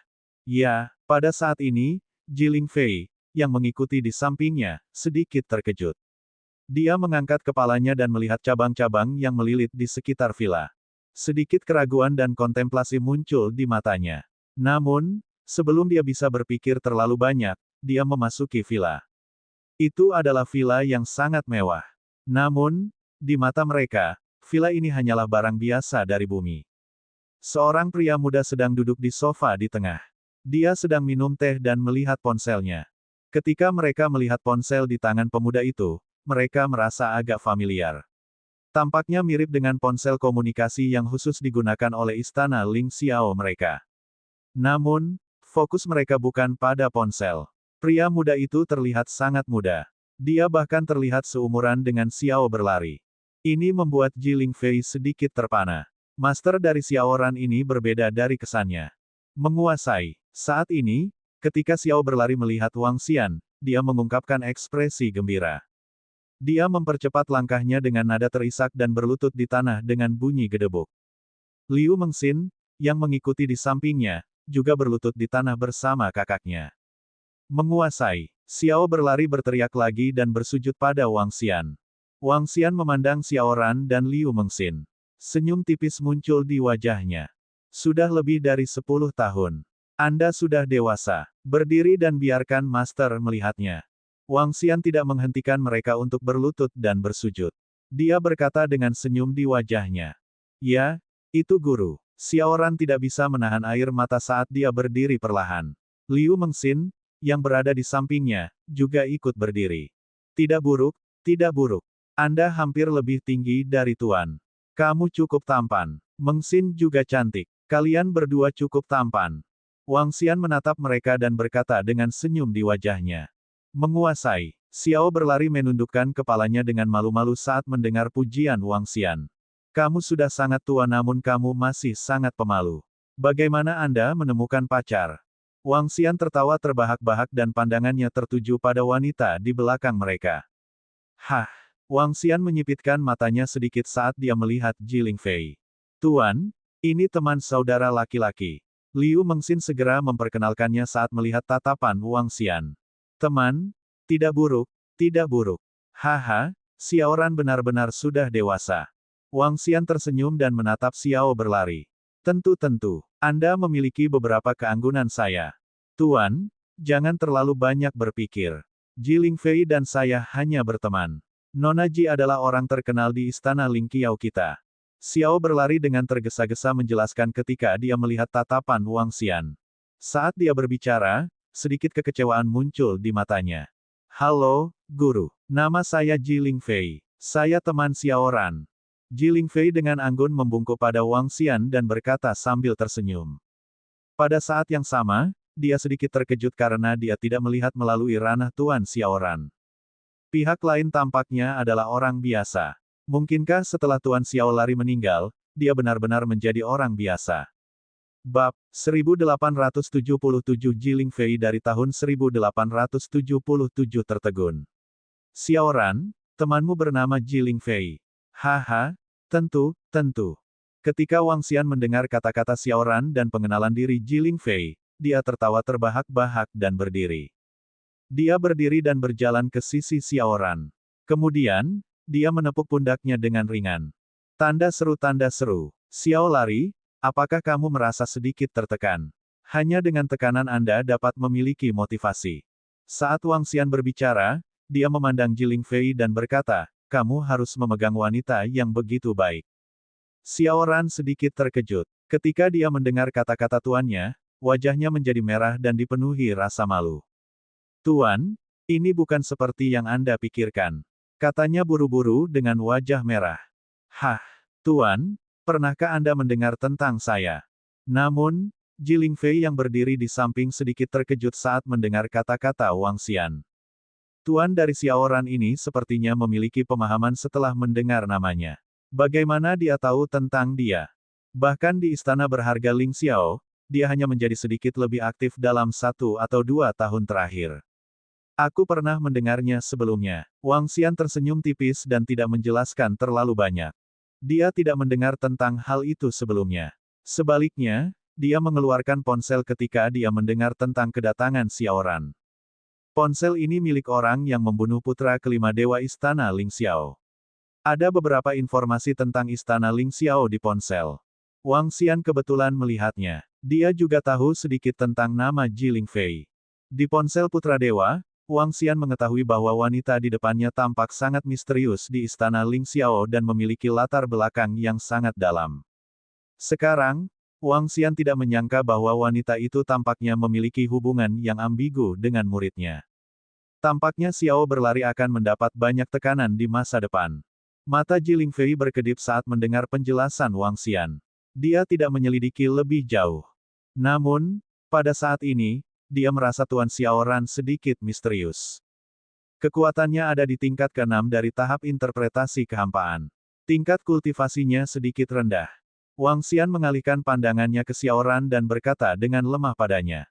Ya, pada saat ini, Jiling Fei, yang mengikuti di sampingnya, sedikit terkejut. Dia mengangkat kepalanya dan melihat cabang-cabang yang melilit di sekitar villa. Sedikit keraguan dan kontemplasi muncul di matanya. Namun, sebelum dia bisa berpikir terlalu banyak, dia memasuki villa. Itu adalah villa yang sangat mewah. Namun, di mata mereka, villa ini hanyalah barang biasa dari bumi. Seorang pria muda sedang duduk di sofa di tengah. Dia sedang minum teh dan melihat ponselnya. Ketika mereka melihat ponsel di tangan pemuda itu, mereka merasa agak familiar. Tampaknya mirip dengan ponsel komunikasi yang khusus digunakan oleh istana Ling Xiao mereka. Namun, fokus mereka bukan pada ponsel. Pria muda itu terlihat sangat muda. Dia bahkan terlihat seumuran dengan Xiao berlari. Ini membuat Jiling Fei sedikit terpana. Master dari Xiao Ran ini berbeda dari kesannya. Menguasai. Saat ini, ketika Xiao berlari melihat Wang Xian, dia mengungkapkan ekspresi gembira. Dia mempercepat langkahnya dengan nada terisak dan berlutut di tanah dengan bunyi gedebuk. Liu Mengxin, yang mengikuti di sampingnya, juga berlutut di tanah bersama kakaknya. Menguasai. Xiao berlari berteriak lagi dan bersujud pada Wang Xian. Wang Xian memandang Xiao Ran dan Liu Mengxin. Senyum tipis muncul di wajahnya. Sudah lebih dari 10 tahun. Anda sudah dewasa. Berdiri dan biarkan Master melihatnya. Wang Xian tidak menghentikan mereka untuk berlutut dan bersujud. Dia berkata dengan senyum di wajahnya. Ya, itu guru. Xiaoran tidak bisa menahan air mata saat dia berdiri perlahan. Liu Mengxin, yang berada di sampingnya, juga ikut berdiri. Tidak buruk, tidak buruk. Anda hampir lebih tinggi dari Tuan. Kamu cukup tampan. Mengxin juga cantik. Kalian berdua cukup tampan. Wang Xian menatap mereka dan berkata dengan senyum di wajahnya. Menguasai. Xiao berlari menundukkan kepalanya dengan malu-malu saat mendengar pujian Wang Xian. Kamu sudah sangat tua namun kamu masih sangat pemalu. Bagaimana Anda menemukan pacar? Wang Xian tertawa terbahak-bahak dan pandangannya tertuju pada wanita di belakang mereka. Hah! Wang Xian menyipitkan matanya sedikit saat dia melihat Jiling Fei. Tuan, ini teman saudara laki-laki. Liu Mengxin segera memperkenalkannya saat melihat tatapan Wang Xian. Teman, tidak buruk, tidak buruk. Haha, Xiaoran benar-benar sudah dewasa. Wang Xian tersenyum dan menatap Xiao berlari. Tentu-tentu, Anda memiliki beberapa keanggunan saya. Tuan, jangan terlalu banyak berpikir. Jiling Fei dan saya hanya berteman. Nona Ji adalah orang terkenal di istana Lingqiao kita. Xiao berlari dengan tergesa-gesa menjelaskan ketika dia melihat tatapan Wang Xian. Saat dia berbicara, sedikit kekecewaan muncul di matanya. Halo, Guru. Nama saya Jiling Fei. Saya teman Xiaoran. Jiling Fei dengan anggun membungkuk pada Wang Xian dan berkata sambil tersenyum. Pada saat yang sama, dia sedikit terkejut karena dia tidak melihat melalui ranah Tuan Xiaoran. Pihak lain tampaknya adalah orang biasa. Mungkinkah setelah Tuan Xiao lari meninggal, dia benar-benar menjadi orang biasa? Bab 1877 Jiling Fei dari tahun 1877 tertegun. Xiaoran, temanmu bernama Jiling Fei. Haha, tentu. Ketika Wang Xian mendengar kata-kata Xiaoran dan pengenalan diri Jiling Fei, dia tertawa terbahak-bahak dan berdiri. Dia berdiri dan berjalan ke sisi Xiaoran. Kemudian, dia menepuk pundaknya dengan ringan. Tanda seru. Xiao lari, apakah kamu merasa sedikit tertekan? Hanya dengan tekanan Anda dapat memiliki motivasi. Saat Wang Xian berbicara, dia memandang Jiling Fei dan berkata, kamu harus memegang wanita yang begitu baik. Xiaoran sedikit terkejut. Ketika dia mendengar kata-kata tuannya, wajahnya menjadi merah dan dipenuhi rasa malu. Tuan, ini bukan seperti yang Anda pikirkan. Katanya buru-buru dengan wajah merah. Hah, Tuan, pernahkah Anda mendengar tentang saya? Namun, Jiling Fei yang berdiri di samping sedikit terkejut saat mendengar kata-kata Wang Xian. Tuan dari Xiaoran ini sepertinya memiliki pemahaman setelah mendengar namanya. Bagaimana dia tahu tentang dia? Bahkan di istana berharga Ling Xiao, dia hanya menjadi sedikit lebih aktif dalam 1 atau 2 tahun terakhir. Aku pernah mendengarnya sebelumnya. Wang Xian tersenyum tipis dan tidak menjelaskan terlalu banyak. Dia tidak mendengar tentang hal itu sebelumnya. Sebaliknya, dia mengeluarkan ponsel ketika dia mendengar tentang kedatangan Xiaoran. Ponsel ini milik orang yang membunuh putra kelima dewa istana Ling Xiao. Ada beberapa informasi tentang istana Ling Xiao di ponsel. Wang Xian kebetulan melihatnya. Dia juga tahu sedikit tentang nama Jiling Fei. Di ponsel putra dewa, Wang Xian mengetahui bahwa wanita di depannya tampak sangat misterius di istana Ling Xiao dan memiliki latar belakang yang sangat dalam. Sekarang, Wang Xian tidak menyangka bahwa wanita itu tampaknya memiliki hubungan yang ambigu dengan muridnya. Tampaknya Xiao berlari akan mendapat banyak tekanan di masa depan. Mata Jiling Fei berkedip saat mendengar penjelasan Wang Xian. Dia tidak menyelidiki lebih jauh. Namun, pada saat ini, dia merasa Tuan Xiaoran sedikit misterius. Kekuatannya ada di tingkat ke-6 dari tahap interpretasi kehampaan. Tingkat kultivasinya sedikit rendah. Wang Xian mengalihkan pandangannya ke Xiaoran dan berkata dengan lemah padanya.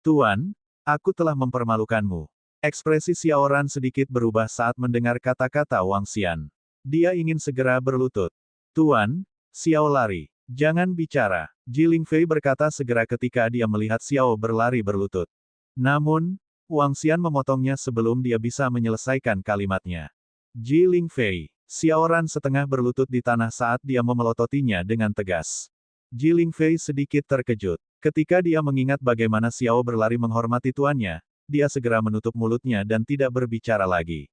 Tuan, aku telah mempermalukanmu. Ekspresi Xiaoran sedikit berubah saat mendengar kata-kata Wang Xian. Dia ingin segera berlutut. Tuan, Xiao lari. Jangan bicara. Jiling Fei berkata segera ketika dia melihat Xiao berlari berlutut. Namun, Wang Xian memotongnya sebelum dia bisa menyelesaikan kalimatnya. Jiling Fei. Xiaoran setengah berlutut di tanah saat dia memelototinya dengan tegas. Jiling Fei sedikit terkejut. Ketika dia mengingat bagaimana Xiao berlari menghormati tuannya, dia segera menutup mulutnya dan tidak berbicara lagi.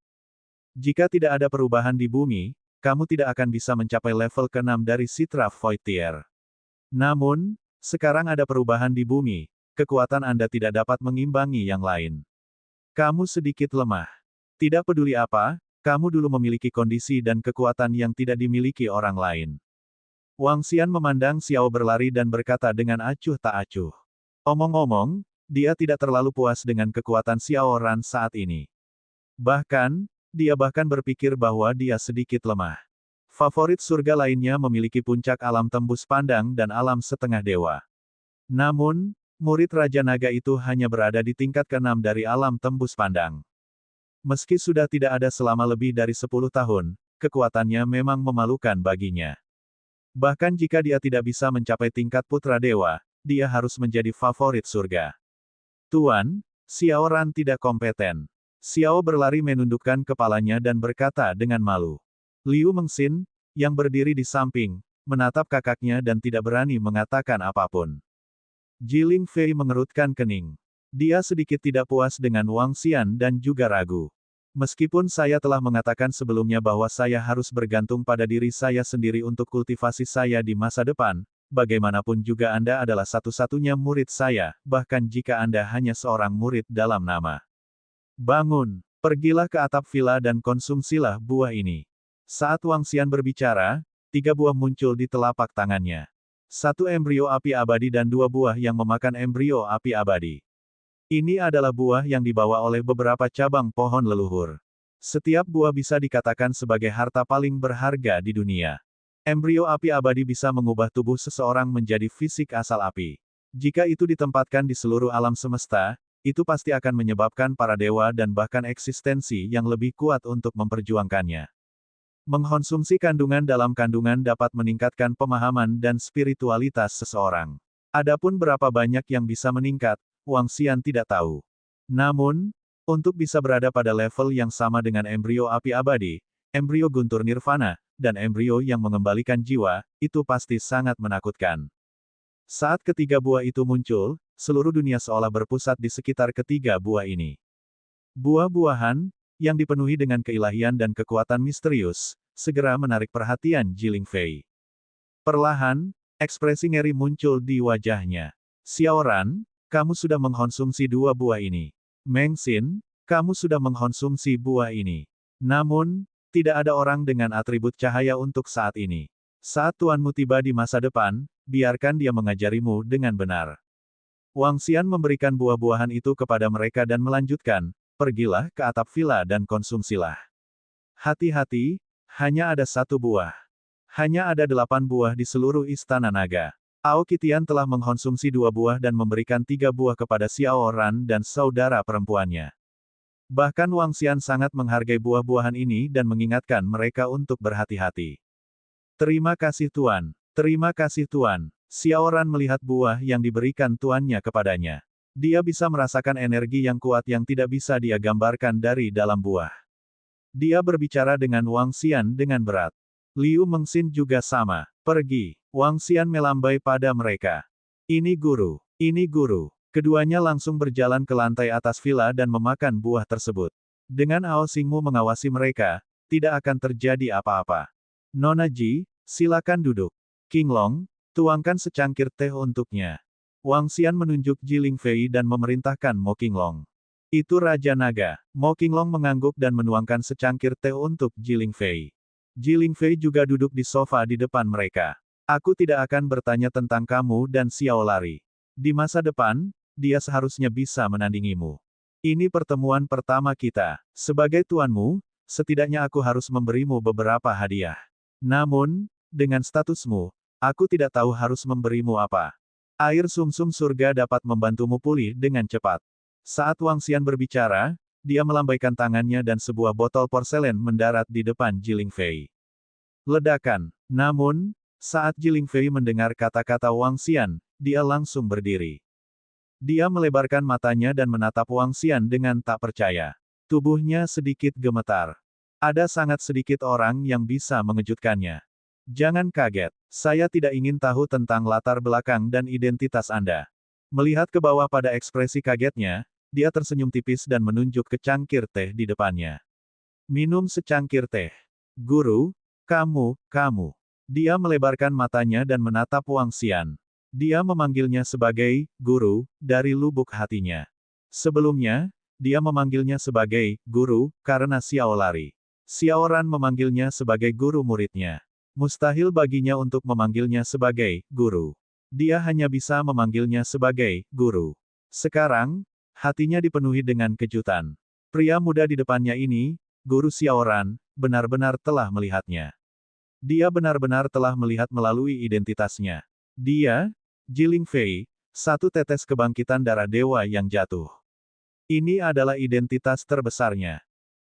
Jika tidak ada perubahan di bumi, kamu tidak akan bisa mencapai level ke-6 dari Citra Void Tier. Namun, sekarang ada perubahan di bumi, kekuatan Anda tidak dapat mengimbangi yang lain. Kamu sedikit lemah. Tidak peduli apa, kamu dulu memiliki kondisi dan kekuatan yang tidak dimiliki orang lain. Wang Xian memandang Xiao berlari dan berkata dengan acuh tak acuh. Omong-omong, dia tidak terlalu puas dengan kekuatan Xiao Ran saat ini. Bahkan, dia bahkan berpikir bahwa dia sedikit lemah. Favorit surga lainnya memiliki puncak alam tembus pandang dan alam setengah dewa. Namun, murid Raja Naga itu hanya berada di tingkat ke-6 dari alam tembus pandang. Meski sudah tidak ada selama lebih dari 10 tahun, kekuatannya memang memalukan baginya. Bahkan jika dia tidak bisa mencapai tingkat putra dewa, dia harus menjadi favorit surga. Tuan, Xiao Ran tidak kompeten. Xiao berlari menundukkan kepalanya dan berkata dengan malu. Liu Mengxin, yang berdiri di samping, menatap kakaknya dan tidak berani mengatakan apapun. Jiling Fei mengerutkan kening. Dia sedikit tidak puas dengan Wang Xian dan juga ragu. Meskipun saya telah mengatakan sebelumnya bahwa saya harus bergantung pada diri saya sendiri untuk kultivasi saya di masa depan, bagaimanapun juga Anda adalah satu-satunya murid saya, bahkan jika Anda hanya seorang murid dalam nama. Bangun, pergilah ke atap villa dan konsumsilah buah ini. Saat Wang Xian berbicara, 3 buah muncul di telapak tangannya. 1 embrio api abadi dan 2 buah yang memakan embrio api abadi. Ini adalah buah yang dibawa oleh beberapa cabang pohon leluhur. Setiap buah bisa dikatakan sebagai harta paling berharga di dunia. Embrio api abadi bisa mengubah tubuh seseorang menjadi fisik asal api. Jika itu ditempatkan di seluruh alam semesta, itu pasti akan menyebabkan para dewa dan bahkan eksistensi yang lebih kuat untuk memperjuangkannya. Mengkonsumsi kandungan dalam kandungan dapat meningkatkan pemahaman dan spiritualitas seseorang. Adapun berapa banyak yang bisa meningkat, Wang Xian tidak tahu. Namun, untuk bisa berada pada level yang sama dengan embrio api abadi, embrio guntur nirvana, dan embrio yang mengembalikan jiwa, itu pasti sangat menakutkan. Saat ketiga buah itu muncul, seluruh dunia seolah berpusat di sekitar ketiga buah ini. Buah-buahan, yang dipenuhi dengan keilahian dan kekuatan misterius, segera menarik perhatian Jiling Fei. Perlahan, ekspresi ngeri muncul di wajahnya. Xiao Ran, kamu sudah mengkonsumsi 2 buah ini. Meng Xin, kamu sudah mengkonsumsi buah ini. Namun, tidak ada orang dengan atribut cahaya untuk saat ini. Saat tuanmu tiba di masa depan, biarkan dia mengajarimu dengan benar. Wang Xian memberikan buah-buahan itu kepada mereka dan melanjutkan, pergilah ke atap villa dan konsumsilah. Hati-hati, hanya ada 1 buah. Hanya ada 8 buah di seluruh istana naga. Aoki Tian telah mengkonsumsi 2 buah dan memberikan 3 buah kepada Xiao Ran dan saudara perempuannya. Bahkan Wang Xian sangat menghargai buah-buahan ini dan mengingatkan mereka untuk berhati-hati. Terima kasih Tuan. Terima kasih Tuan. Xiao Ran melihat buah yang diberikan tuannya kepadanya. Dia bisa merasakan energi yang kuat yang tidak bisa dia gambarkan dari dalam buah. Dia berbicara dengan Wang Xian dengan berat. Liu Mengxin juga sama. Pergi. Wang Xian melambai pada mereka. Ini guru. Ini guru. Keduanya langsung berjalan ke lantai atas villa dan memakan buah tersebut. Dengan Ao Xingmu mengawasi mereka, tidak akan terjadi apa-apa. Nona Ji, silakan duduk. King Long, tuangkan secangkir teh untuknya. Wang Xian menunjuk Jiling Fei dan memerintahkan Mo Qinglong. Itu Raja Naga. Mo Qinglong mengangguk dan menuangkan secangkir teh untuk Jiling Fei. Jiling Fei juga duduk di sofa di depan mereka. Aku tidak akan bertanya tentang kamu dan Xiao Lari. Di masa depan, dia seharusnya bisa menandingimu. Ini pertemuan pertama kita. Sebagai tuanmu, setidaknya aku harus memberimu beberapa hadiah. Namun, dengan statusmu, aku tidak tahu harus memberimu apa. Air sumsum surga dapat membantumu pulih dengan cepat. Saat Wang Xian berbicara, dia melambaikan tangannya dan sebuah botol porselen mendarat di depan Jiling Fei. Ledakan. Namun, saat Jiling Fei mendengar kata-kata Wang Xian, dia langsung berdiri. Dia melebarkan matanya dan menatap Wang Xian dengan tak percaya. Tubuhnya sedikit gemetar. Ada sangat sedikit orang yang bisa mengejutkannya. Jangan kaget. Saya tidak ingin tahu tentang latar belakang dan identitas Anda. Melihat ke bawah pada ekspresi kagetnya, dia tersenyum tipis dan menunjuk ke cangkir teh di depannya. Minum secangkir teh. Guru, kamu. Dia melebarkan matanya dan menatap Wang Xian. Dia memanggilnya sebagai guru dari lubuk hatinya. Sebelumnya, dia memanggilnya sebagai guru karena Xiao lari. Xiao Ran memanggilnya sebagai guru muridnya. Mustahil baginya untuk memanggilnya sebagai guru. Dia hanya bisa memanggilnya sebagai guru. Sekarang, hatinya dipenuhi dengan kejutan. Pria muda di depannya ini, Guru Xiao Ran, benar-benar telah melihatnya. Dia benar-benar telah melihat melalui identitasnya. Dia, Jiling Fei, satu tetes kebangkitan darah dewa yang jatuh. Ini adalah identitas terbesarnya.